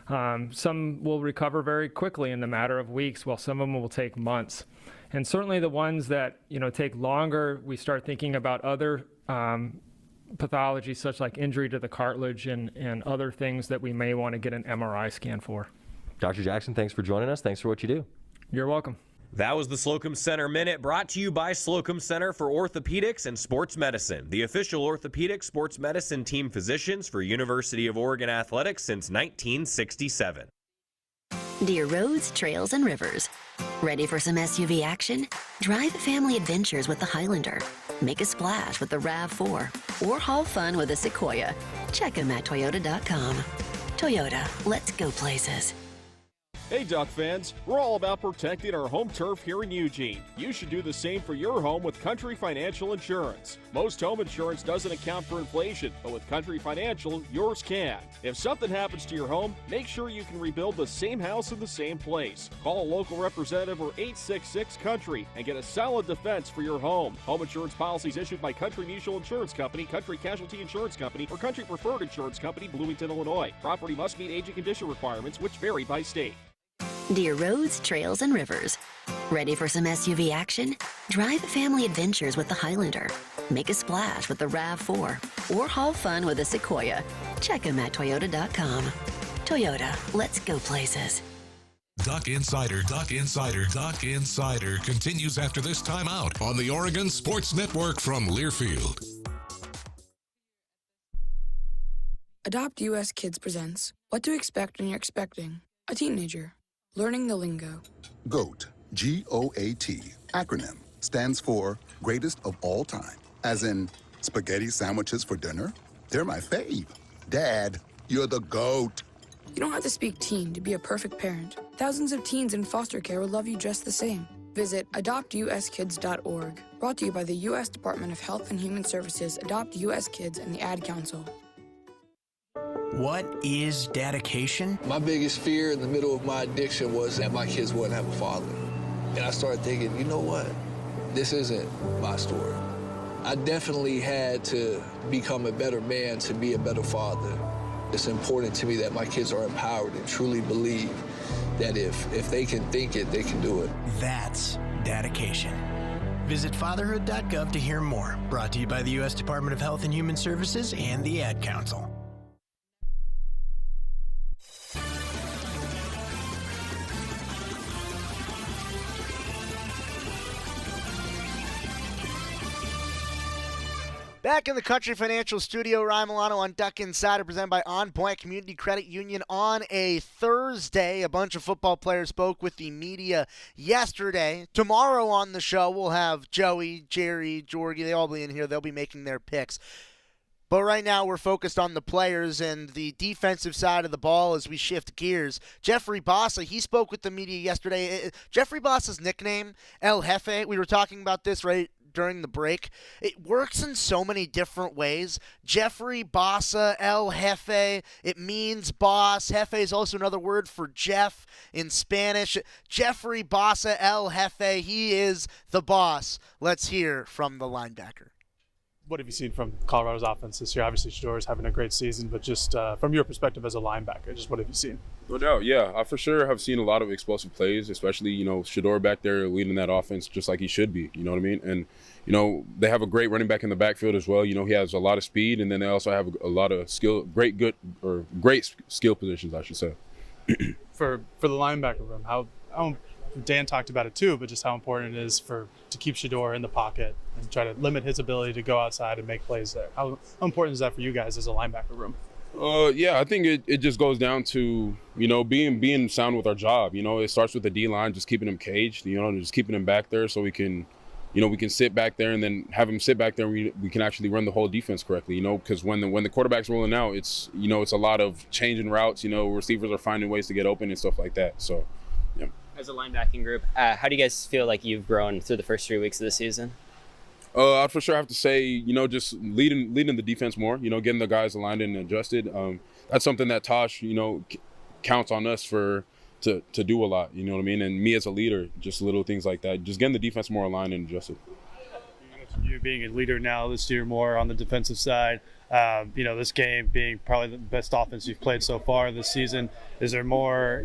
some will recover very quickly in the matter of weeks, while some of them will take months. And certainly the ones that take longer, we start thinking about other pathologies such like injury to the cartilage and other things that we may want to get an MRI scan for. Dr. Jackson, thanks for joining us. Thanks for what you do. You're welcome. That was the Slocum Center Minute, brought to you by Slocum Center for Orthopedics and Sports Medicine, the official orthopedic sports medicine team physicians for University of Oregon Athletics since 1967. Dear roads, trails, and rivers. Ready for some SUV action? Drive family adventures with the Highlander. Make a splash with the RAV4. Or haul fun with the Sequoia. Check them at Toyota.com. Toyota, let's go places. Hey Duck fans, we're all about protecting our home turf here in Eugene. You should do the same for your home with Country Financial Insurance. Most home insurance doesn't account for inflation, but with Country Financial, yours can. If something happens to your home, make sure you can rebuild the same house in the same place. Call a local representative or 866-COUNTRY and get a solid defense for your home. Home insurance policies issued by Country Mutual Insurance Company, Country Casualty Insurance Company, or Country Preferred Insurance Company, Bloomington, Illinois. Property must meet age and condition requirements, which vary by state. Dear roads, trails, and rivers. Ready for some SUV action? Drive family adventures with the Highlander. Make a splash with the RAV4. Or haul fun with the Sequoia. Check them at Toyota.com. Toyota, let's go places. Duck Insider continues after this timeout on the Oregon Sports Network from Learfield. Adopt US Kids presents What to Expect When You're Expecting a Teenager. Learning the lingo. GOAT, G-O-A-T, acronym, stands for Greatest of All Time. As in, spaghetti sandwiches for dinner? They're my fave. Dad, you're the GOAT. You don't have to speak teen to be a perfect parent. Thousands of teens in foster care would love you just the same. Visit adoptuskids.org. Brought to you by the U.S. Department of Health and Human Services, Adopt U.S. Kids, and the Ad Council. What is dedication? My biggest fear in the middle of my addiction was that my kids wouldn't have a father. And I started thinking, you know what? This isn't my story. I definitely had to become a better man to be a better father. It's important to me that my kids are empowered and truly believe that if they can think it, they can do it. That's dedication. Visit fatherhood.gov to hear more. Brought to you by the U.S. Department of Health and Human Services and the Ad Council. Back in the Country Financial Studio, Ryan Milano on Duck Insider, presented by OnPoint Community Credit Union on a Thursday. A bunch of football players spoke with the media yesterday. Tomorrow on the show, we'll have Joey, Jerry, Jorgie. They'll all be in here. They'll be making their picks. But right now, we're focused on the players and the defensive side of the ball as we shift gears. Jeffrey Bassa, he spoke with the media yesterday. Jeffrey Bassa's nickname, El Jefe, we were talking about this right during the break. It works in so many different ways. Jeffrey Bassa, El Jefe, it means boss. Jefe is also another word for Jeff in Spanish. Jeffrey Bassa, El Jefe, he is the boss. Let's hear from the linebacker. What have you seen from Colorado's offense this year? Obviously, Shador is having a great season, but just from your perspective as a linebacker, just what have you seen? No doubt, yeah. I for sure have seen a lot of explosive plays, especially, Shador back there leading that offense just like he should be, you know what I mean? And, they have a great running back in the backfield as well. He has a lot of speed, and then they also have a lot of great skill positions, I should say. For the linebacker room, how Dan talked about it too, but just how important it is to keep Shador in the pocket and try to limit his ability to go outside and make plays there. How important is that for you guys as a linebacker room? Yeah, I think it just goes down to, being sound with our job. It starts with the D-line, just keeping him caged, just keeping him back there so we can sit back there and then have him sit back there and we can actually run the whole defense correctly, because when the quarterback's rolling out, it's a lot of changing routes, receivers are finding ways to get open and stuff like that. So, yeah. As a linebacking group, how do you guys feel like you've grown through the first 3 weeks of the season? I'd for sure have to say, just leading the defense more, getting the guys aligned and adjusted. That's something that Tosh, counts on us to do a lot, you know what I mean? And me as a leader, just little things like that, just getting the defense more aligned and adjusted. You being a leader now this year more on the defensive side, this game being probably the best offense you've played so far this season, is there more,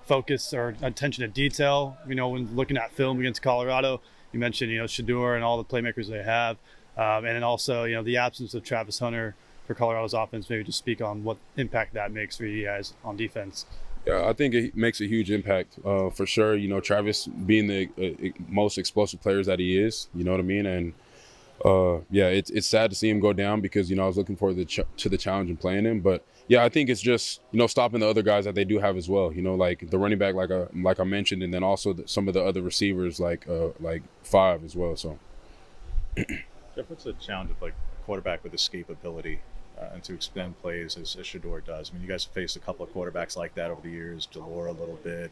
focus or attention to detail, when looking at film against Colorado? You mentioned, Shedeur and all the playmakers they have. And then also, the absence of Travis Hunter for Colorado's offense, maybe just speak on what impact that makes for you guys on defense. Yeah, I think it makes a huge impact for sure. Travis being the most explosive players that he is, you know what I mean? And it's sad to see him go down because, I was looking forward to the challenge and playing him. But yeah, I think it's just, stopping the other guys that they do have as well, like the running back, like I mentioned, and then also some of the other receivers like 5 as well. So Jeff, what's the challenge of quarterback with escapability and to extend plays as Shedeur does? I mean, you guys have faced a couple of quarterbacks like that over the years, Delora a little bit,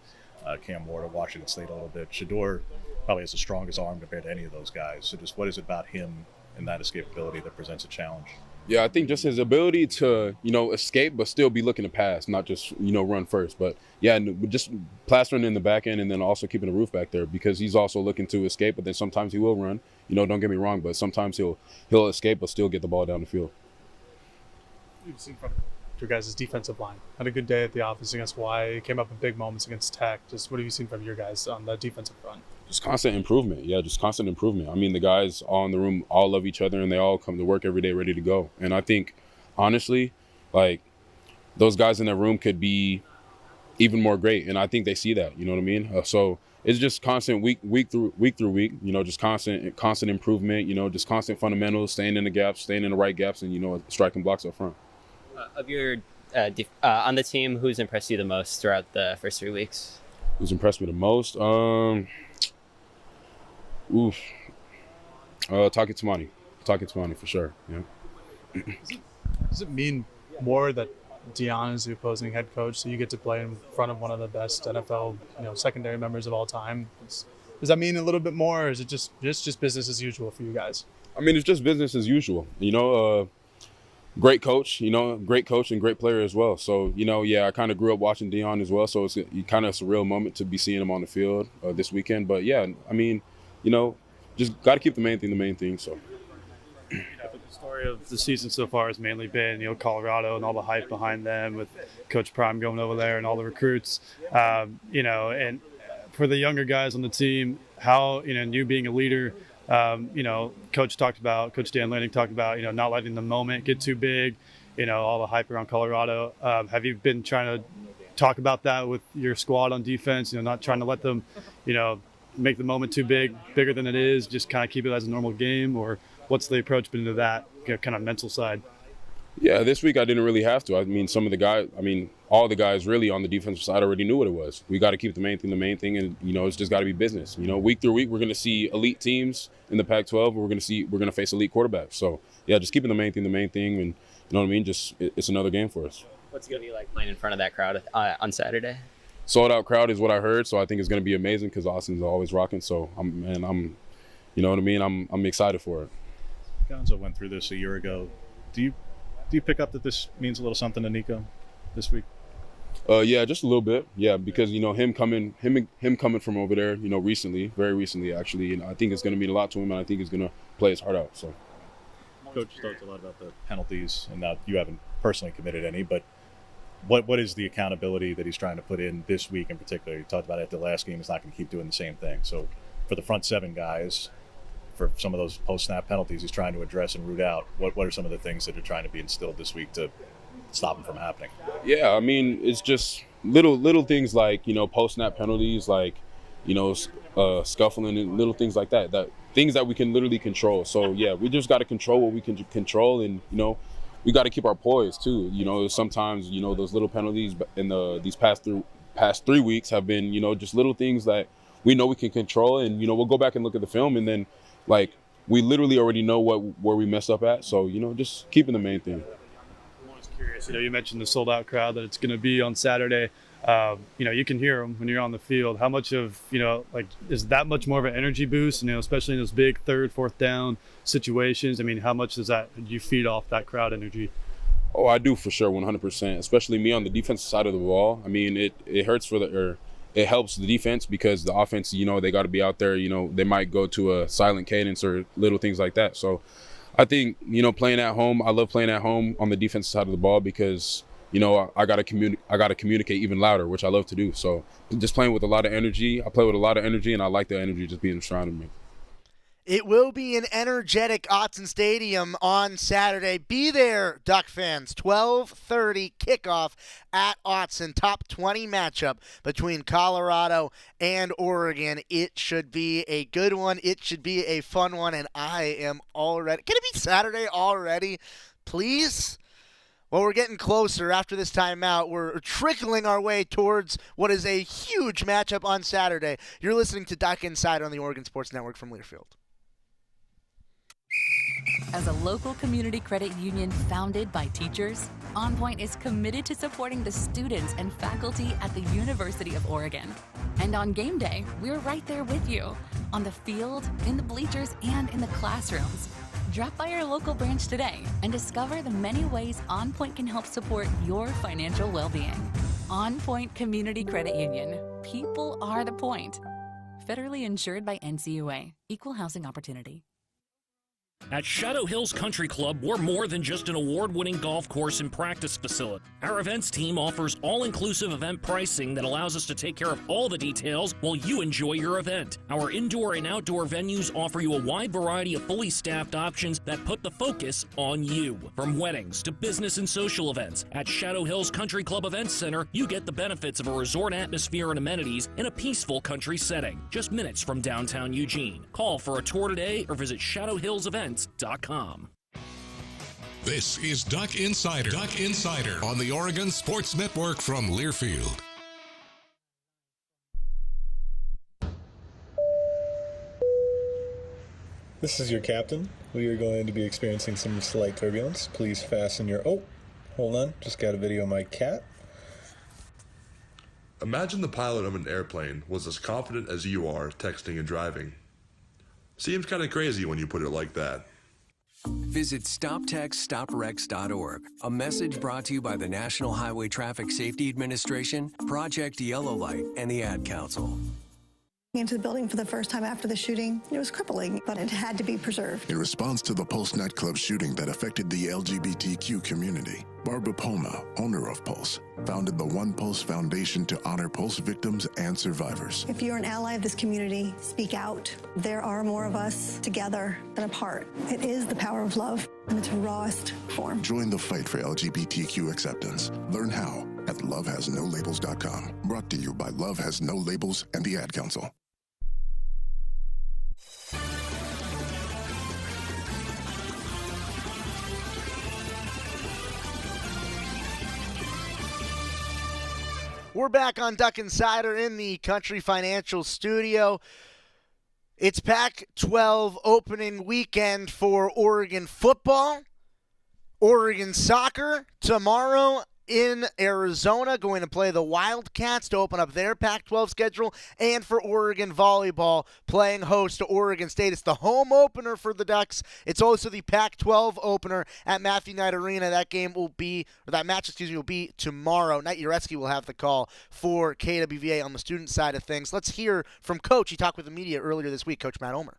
Cam Ward at Washington State a little bit. Shedeur probably has the strongest arm compared to any of those guys. So just what is it about him and that escapability that presents a challenge? Yeah, I think just his ability to, escape but still be looking to pass, not just, run first. But yeah, just plastering in the back end and then also keeping the roof back there because he's also looking to escape, but then sometimes he will run. Don't get me wrong, but sometimes he'll escape but still get the ball down the field. You've seen from your guys' defensive line. Had a good day at the office against Hawaii. Came up in big moments against Tech. Just what have you seen from your guys on the defensive front? Just constant improvement. Yeah, just constant improvement. I mean, the guys all in the room all love each other and they all come to work every day ready to go. And I think, honestly, those guys in that room could be even more great. And I think they see that, you know what I mean? So it's just constant week through week, just constant improvement, just constant fundamentals, staying in the gaps, staying in the right gaps and, striking blocks up front. Of your on the team, who's impressed you the most throughout the first 3 weeks? Who's impressed me the most? Taki Tamani for sure. Yeah. Does it mean more that Deion is the opposing head coach, so you get to play in front of one of the best NFL, secondary members of all time? Does that mean a little bit more, or is it just business as usual for you guys? I mean, it's just business as usual. Great coach, great coach and great player as well. So, I kind of grew up watching Deion as well. So it's kind of a surreal moment to be seeing him on the field this weekend. But yeah, I mean, just got to keep the main thing. So. The story of the season so far has mainly been, Colorado and all the hype behind them with Coach Prime going over there and all the recruits, and for the younger guys on the team, how, and you being a leader, Coach Dan Lanning talked about, not letting the moment get too big, all the hype around Colorado. Have you been trying to talk about that with your squad on defense, not trying to let them, make the moment too bigger than it is, just kind of keep it as a normal game? Or what's the approach been to that kind of mental side? Yeah, this week I didn't really have to. I mean, all the guys really on the defensive side already knew what it was. We got to keep the main thing, and it's just got to be business. Week through week we're going to see elite teams in the Pac-12. We're going to face elite quarterbacks. So yeah, just keeping the main thing, and you know what I mean. Just it's another game for us. What's it going to be like playing in front of that crowd on Saturday? Sold out crowd is what I heard, so I think it's going to be amazing because Austin's always rocking. So I'm, you know what I mean. I'm excited for it. Gonzo went through this a year ago. Do you pick up that this means a little something to Nico this week? Yeah, just a little bit. Yeah, because him coming from over there, very recently actually, and I think it's going to mean a lot to him, and I think he's going to play his heart out. So, Coach talked a lot about the penalties, and now you haven't personally committed any, but what is the accountability that he's trying to put in this week in particular? He talked about it after the last game. He's not going to keep doing the same thing. So, for the front seven guys, for some of those post-snap penalties he's trying to address and root out, what are some of the things that are trying to be instilled this week to stop them from happening? Yeah, I mean, it's just little things like, post-snap penalties, like, scuffling and little things like that things that we can literally control. So, yeah, we just got to control what we can control, and, we got to keep our poise, too. Sometimes, those little penalties in these past 3 weeks have been, just little things that we know we can control, and, we'll go back and look at the film, and then, we literally already know where we messed up at. So, just keeping the main thing. I'm always curious. You mentioned the sold-out crowd that it's going to be on Saturday. You can hear them when you're on the field. How much of, is that much more of an energy boost, especially in those big third, fourth down situations? I mean, how much do you feed off that crowd energy? Oh, I do for sure, 100%, especially me on the defensive side of the ball. I mean, it hurts it helps the defense because the offense, they got to be out there, they might go to a silent cadence or little things like that. So I think, playing at home, I love playing at home on the defensive side of the ball because, I got to communicate even louder, which I love to do. So just playing with a lot of energy, I play with a lot of energy, and I like the energy just being surrounded me. It will be an energetic Autzen Stadium on Saturday. Be there, Duck fans. 12:30 kickoff at Autzen. Top 20 matchup between Colorado and Oregon. It should be a good one. It should be a fun one, and I am already. Can it be Saturday already? Please? Well, we're getting closer after this timeout. We're trickling our way towards what is a huge matchup on Saturday. You're listening to Duck Insider on the Oregon Sports Network from Learfield. As a local community credit union founded by teachers, OnPoint is committed to supporting the students and faculty at the University of Oregon. And on game day, we're right there with you, on the field, in the bleachers, and in the classrooms. Drop by our local branch today and discover the many ways OnPoint can help support your financial well-being. OnPoint Community Credit Union. People are the point. Federally insured by NCUA. Equal housing opportunity. At Shadow Hills Country Club, we're more than just an award-winning golf course and practice facility. Our events team offers all-inclusive event pricing that allows us to take care of all the details while you enjoy your event. Our indoor and outdoor venues offer you a wide variety of fully staffed options that put the focus on you. From weddings to business and social events, at Shadow Hills Country Club Events Center, you get the benefits of a resort atmosphere and amenities in a peaceful country setting, just minutes from downtown Eugene. Call for a tour today or visit shadowhillsevents.com. This is Duck Insider. Duck Insider on the Oregon Sports Network from Learfield. This is your captain. We are going to be experiencing some slight turbulence. Please fasten your... Oh, hold on. Just got a video of my cat. Imagine the pilot of an airplane was as confident as you are texting and driving. Seems kind of crazy when you put it like that. Visit StopTextStopWrecks.org. A message brought to you by the National Highway Traffic Safety Administration, Project Yellow Light, and the Ad Council. Into the building for the first time after the shooting. It was crippling, but it had to be preserved. In response to the Pulse nightclub shooting that affected the LGBTQ community, Barbara Poma, owner of Pulse, founded the One Pulse Foundation to honor Pulse victims and survivors. If you're an ally of this community, speak out. There are more of us together than apart. It is the power of love in its rawest form. Join the fight for LGBTQ acceptance. Learn how at lovehasnolabels.com. Brought to you by Love Has No Labels and the Ad Council. We're back on Duck Insider in the Country Financial Studio. It's Pac-12 opening weekend for Oregon football. Oregon soccer tomorrow in Arizona, going to play the Wildcats to open up their Pac-12 schedule, and for Oregon volleyball, playing host to Oregon State. It's the home opener for the Ducks. It's also the Pac-12 opener at Matthew Knight Arena. That match will be tomorrow. Knight Uretsky will have the call for KWVA on the student side of things. Let's hear from Coach. He talked with the media earlier this week, Coach Matt Omer.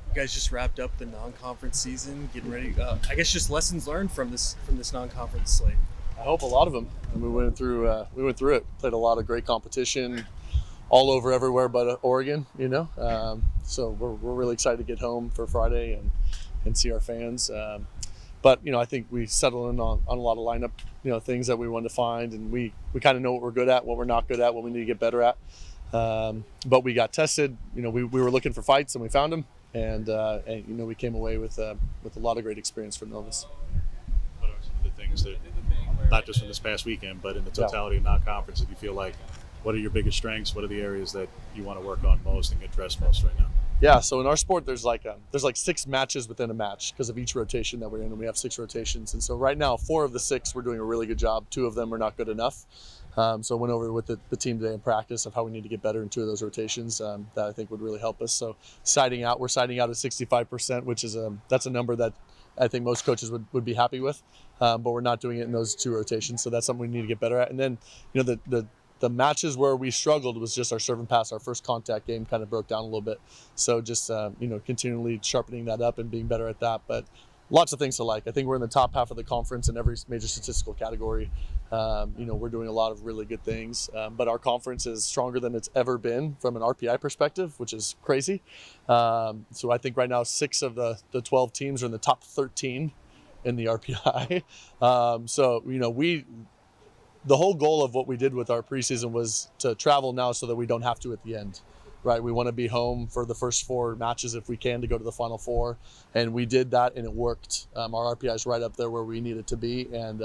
You guys just wrapped up the non-conference season, getting ready. I guess just lessons learned from this non-conference slate. I hope a lot of them. And we went through it. Played a lot of great competition, all over everywhere but Oregon. So we're really excited to get home for Friday and see our fans. But I think we settled in on a lot of lineup things that we wanted to find, and we kind of know what we're good at, what we're not good at, what we need to get better at. But we got tested. We were looking for fights and we found them. And we came away with a lot of great experience from Novus. What are some of the things that, not just from this past weekend, but in the totality of non-conference, that you feel like, what are your biggest strengths? What are the areas that you want to work on most and get dressed most right now? Yeah, so in our sport, there's like 6 matches within a match because of each rotation that we're in, and we have 6 rotations. And so right now, 4 of the 6 we're doing a really good job. 2 of them are not good enough. So I went over with the team today in practice of how we need to get better in 2 of those rotations that I think would really help us. So we're siding out at 65%, which is that's a number that I think most coaches would be happy with, but we're not doing it in those 2 rotations. So that's something we need to get better at. And then, the matches where we struggled was just our serve and pass. Our first contact game kind of broke down a little bit. So just, continually sharpening that up and being better at that. But lots of things to like. I think we're in the top half of the conference in every major statistical category. We're doing a lot of really good things, but our conference is stronger than it's ever been from an RPI perspective, which is crazy. So I think right now 6 of the 12 teams are in the top 13 in the RPI. The whole goal of what we did with our preseason was to travel now so that we don't have to at the end. Right, we want to be home for the first 4 matches if we can to go to the Final Four, and we did that, and it worked. Our RPI is right up there where we need it to be, and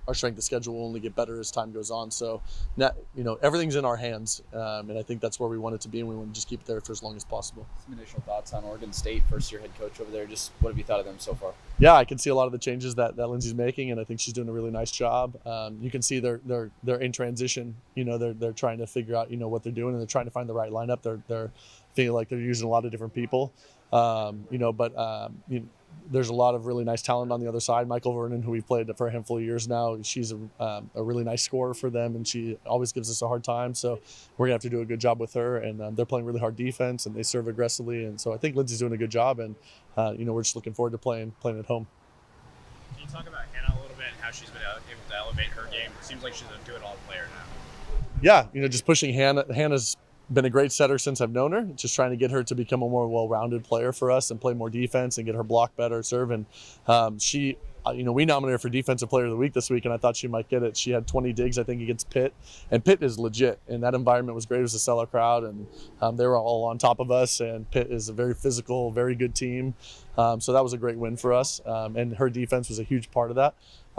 our strength of schedule will only get better as time goes on. So, everything's in our hands, and I think that's where we want it to be, and we want to just keep it there for as long as possible. Some initial thoughts on Oregon State, first-year head coach over there. Just what have you thought of them so far? Yeah, I can see a lot of the changes that Lindsay's making, and I think she's doing a really nice job. You can see they're in transition. They're trying to figure out what they're doing, and they're trying to find the right lineup. They're feeling like they're using a lot of different people. There's a lot of really nice talent on the other side. Michael Vernon, who we've played for a handful of years now, she's a really nice scorer for them, and she always gives us a hard time. So we're gonna have to do a good job with her. And they're playing really hard defense, and they serve aggressively. And so I think Lindsay's doing a good job. And we're just looking forward to playing at home. Can you talk about Hannah a little bit and how she's been able to elevate her game? It seems like she's a do-it-all player now. Yeah, just pushing Hannah. Hannah's been a great setter since I've known her, just trying to get her to become a more well-rounded player for us and play more defense and get her block better, serve. And she, we nominated her for Defensive Player of the Week this week, and I thought she might get it. She had 20 digs, I think, against Pitt, and Pitt is legit, and that environment was great. It was a sellout crowd, and they were all on top of us, and Pitt is a very physical, very good team. So that was a great win for us, and her defense was a huge part of that.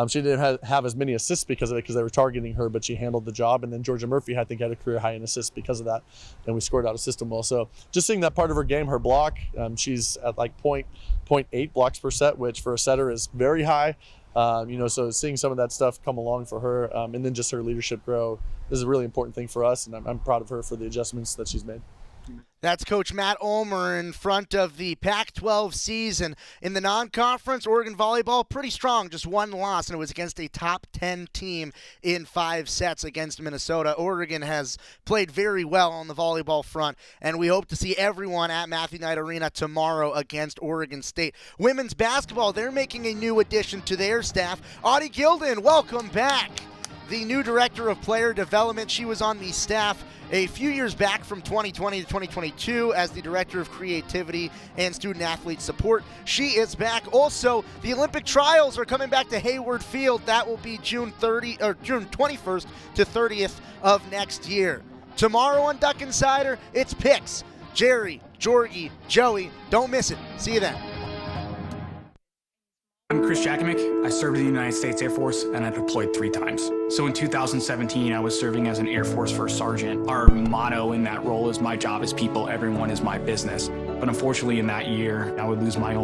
She didn't have as many assists because of it, because they were targeting her, but she handled the job. And then Georgia Murphy, I think, had a career high in assists because of that, and we scored out a system well. So just seeing that part of her game, her block, she's at like 0.8 blocks per set, which for a setter is very high. So seeing some of that stuff come along for her, and then just her leadership grow is a really important thing for us, and I'm proud of her for the adjustments that she's made. That's Coach Matt Ulmer in front of the Pac-12 season. In the non-conference, Oregon volleyball, pretty strong, just 1 loss, and it was against a top 10 team in 5 sets against Minnesota. Oregon has played very well on the volleyball front, and we hope to see everyone at Matthew Knight Arena tomorrow against Oregon State. Women's basketball, they're making a new addition to their staff. Audie Gilden, welcome back. The new director of player development. She was on the staff a few years back from 2020 to 2022 as the director of creativity and student athlete support. She is back. Also, the Olympic trials are coming back to Hayward Field. That will be June 21st to 30th of next year. Tomorrow on Duck Insider, it's picks. Jerry, Jorgie, Joey, don't miss it. See you then. I'm Chris Jakimick. I served in the United States Air Force, and I deployed 3 times. So in 2017, I was serving as an Air Force First Sergeant. Our motto in that role is, my job is people, everyone is my business. But unfortunately in that year, I would lose my own